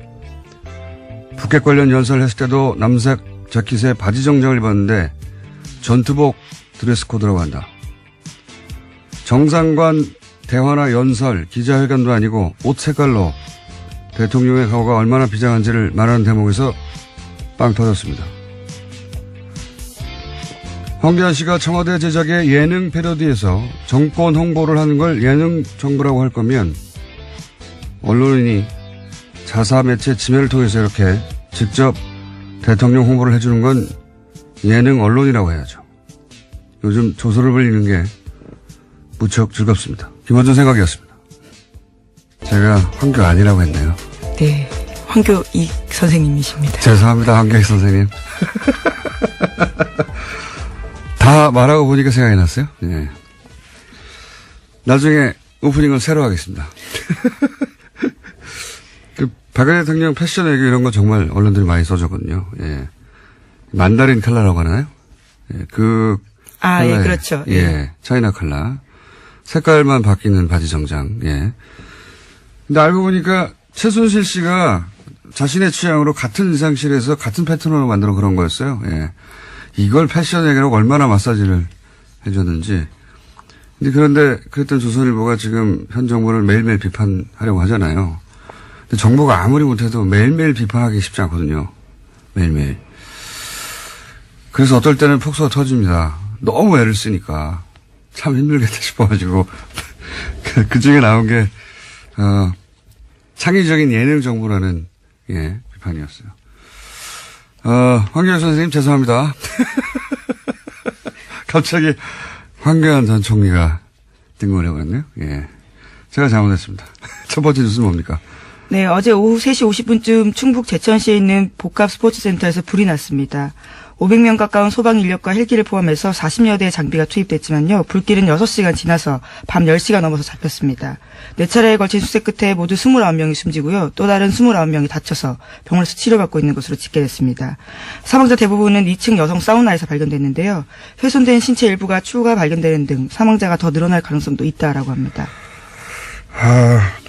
북핵 관련 연설을 했을 때도 남색 자켓에 바지 정장을 입었는데 전투복 드레스 코드라고 한다. 정상관 대화나 연설, 기자회견도 아니고 옷 색깔로 대통령의 각오가 얼마나 비장한지를 말하는 대목에서 빵 터졌습니다. 황교안 씨가 청와대 제작의 예능 패러디에서 정권 홍보를 하는 걸 예능 정부라고 할 거면 언론인이 자사 매체 지면을 통해서 이렇게 직접 대통령 홍보를 해주는 건 예능 언론이라고 해야죠. 요즘 조소를 벌리는 게 무척 즐겁습니다. 김원준 생각이었습니다. 제가 황교 아니라고 했네요. 네, 황교익 선생님이십니다. 죄송합니다, 황교익 선생님. 다 말하고 보니까 생각이 났어요. 예. 나중에 오프닝은 새로 하겠습니다. 박근혜 대통령 패션 애교 이런 거 정말 언론들이 많이 써줬거든요. 예. 만다린 컬러라고 하나요? 예. 예, 그렇죠. 예. 차이나 컬러. 색깔만 바뀌는 바지 정장. 예. 근데 알고 보니까 최순실 씨가 자신의 취향으로 같은 의상실에서 같은 패턴으로 만들어 그런 거였어요. 예. 이걸 패션 애교라고 얼마나 마사지를 해줬는지. 그런데 그랬던 조선일보가 지금 현 정부를 매일매일 비판하려고 하잖아요. 근데 정부가 아무리 못해도 매일매일 비판하기 쉽지 않거든요. 매일매일. 그래서 어떨 때는 폭소가 터집니다. 너무 애를 쓰니까. 참 힘들겠다 싶어가지고. 그 중에 나온 게, 창의적인 예능 정부라는, 예, 비판이었어요. 황교안 선생님 죄송합니다. 갑자기 황교안 전 총리가 등극해버렸네요. 예. 제가 잘못했습니다. 첫 번째 뉴스는 뭡니까? 네, 어제 오후 3시 50분쯤 충북 제천시에 있는 복합 스포츠센터에서 불이 났습니다. 500명 가까운 소방 인력과 헬기를 포함해서 40여 대의 장비가 투입됐지만요. 불길은 6시간 지나서 밤 10시가 넘어서 잡혔습니다. 4차례에 걸친 수색 끝에 모두 29명이 숨지고요. 또 다른 29명이 다쳐서 병원에서 치료받고 있는 것으로 집계됐습니다. 사망자 대부분은 2층 여성 사우나에서 발견됐는데요. 훼손된 신체 일부가 추가 발견되는 등 사망자가 더 늘어날 가능성도 있다라고 합니다.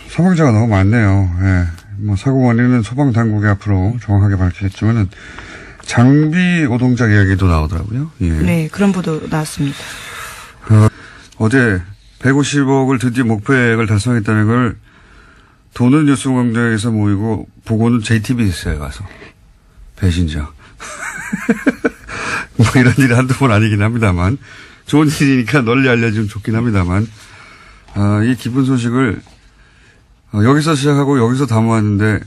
사망자가 너무 많네요. 예. 뭐 사고 원인은 소방 당국이 앞으로 정확하게 밝히겠지만은 장비 오동작 이야기도 나오더라고요. 예. 네, 그런 보도 나왔습니다. 어제 150억을 드디어 목표액을 달성했다는 걸 돈은 뉴스공장에서 모이고 보고는 JTBC에 가서 배신자. 뭐 이런 일이 한두 번 아니긴 합니다만 좋은 일이니까 널리 알려주면 좋긴 합니다만 이 기쁜 소식을 여기서 시작하고 여기서 다 모았는데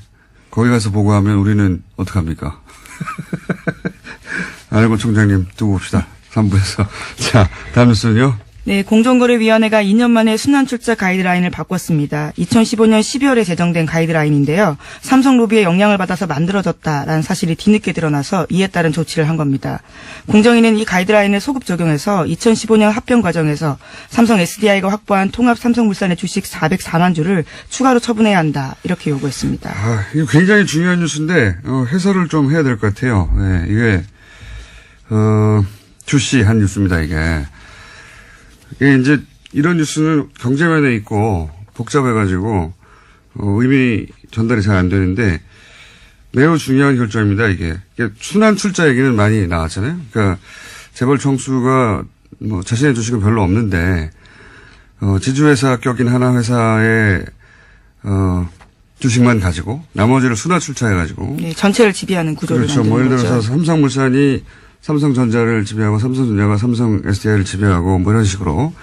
거기 가서 보고하면 우리는 어떡합니까? 안혜건 총장님 두고 봅시다. 3부에서. 자, 다음 뉴스는요. 네, 공정거래위원회가 2년 만에 순환출자 가이드라인을 바꿨습니다. 2015년 12월에 제정된 가이드라인인데요. 삼성 로비의 영향을 받아서 만들어졌다라는 사실이 뒤늦게 드러나서 이에 따른 조치를 한 겁니다. 공정위는 이 가이드라인을 소급 적용해서 2015년 합병 과정에서 삼성 SDI가 확보한 통합 삼성물산의 주식 404만 주를 추가로 처분해야 한다. 이렇게 요구했습니다. 이거 굉장히 중요한 뉴스인데 해설을 좀 해야 될 것 같아요. 네, 이게 출시한 뉴스입니다. 이게 이제 이런 뉴스는 경제면에 있고 복잡해가지고 의미 전달이 잘 안 되는데 매우 중요한 결정입니다. 이게 순환 출자 얘기는 많이 나왔잖아요. 그러니까 재벌 총수가 뭐 자신의 주식은 별로 없는데 지주회사 껴긴 하나 회사의 주식만 가지고 나머지를 순환 출자해가지고 네, 전체를 지배하는 구조를 그렇죠. 만드는 뭐 예를 거죠. 들어서 삼성물산이 삼성전자를 지배하고 삼성전자가 삼성 SDI를 지배하고 뭐 이런 식으로.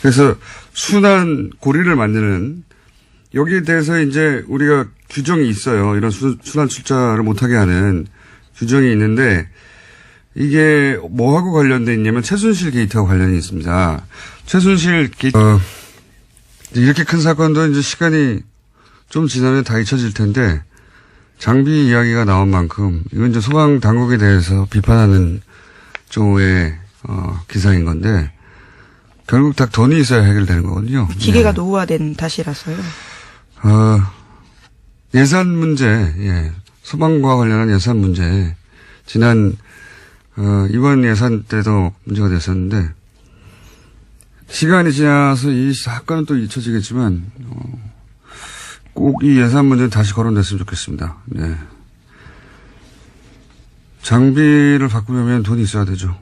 그래서 순환 고리를 만드는 여기에 대해서 이제 우리가 규정이 있어요. 이런 순환 출자를 못하게 하는 규정이 있는데 이게 뭐하고 관련돼 있냐면 최순실 게이트와 관련이 있습니다. 최순실 게이트 이렇게 큰 사건도 이제 시간이 좀 지나면 다 잊혀질 텐데 장비 이야기가 나온 만큼 이건 이제 소방 당국에 대해서 비판하는 쪽의 기사인 건데 결국 다 돈이 있어야 해결되는 거거든요. 기계가 네. 노후화된 탓이라서요. 예산 문제, 예. 소방과 관련한 예산 문제 지난 이번 예산 때도 문제가 됐었는데 시간이 지나서 이 사건은 또 잊혀지겠지만 꼭 이 예산 문제는 다시 거론됐으면 좋겠습니다. 네. 장비를 바꾸려면 돈이 있어야 되죠.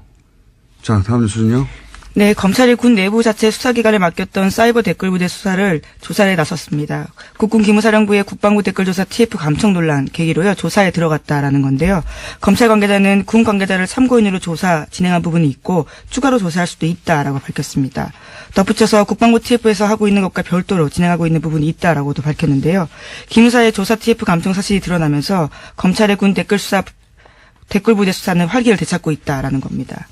자, 다음 뉴스는요. 네, 검찰이 군 내부 자체 수사기관에 맡겼던 사이버 댓글부대 수사를 조사에 나섰습니다. 국군 기무사령부의 국방부 댓글조사 TF 감청 논란 계기로요 조사에 들어갔다라는 건데요. 검찰 관계자는 군 관계자를 참고인으로 조사 진행한 부분이 있고 추가로 조사할 수도 있다라고 밝혔습니다. 덧붙여서 국방부 TF에서 하고 있는 것과 별도로 진행하고 있는 부분이 있다라고도 밝혔는데요. 기무사의 조사 TF 감청 사실이 드러나면서 검찰의 군 댓글부대 수사는 활기를 되찾고 있다라는 겁니다.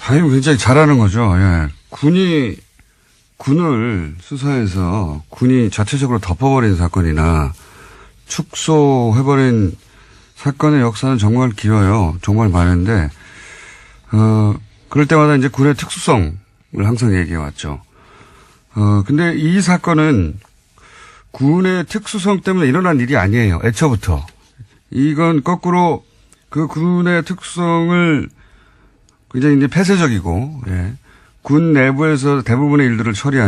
아유, 굉장히 잘하는 거죠. 예. 군을 수사해서 군이 자체적으로 덮어버린 사건이나 축소해버린 사건의 역사는 정말 길어요. 정말 많은데, 그럴 때마다 이제 군의 특수성을 항상 얘기해왔죠. 근데 이 사건은 군의 특수성 때문에 일어난 일이 아니에요. 애초부터. 이건 거꾸로 그 군의 특수성을 굉장히 이제 폐쇄적이고, 예. 군 내부에서 대부분의 일들을 처리하는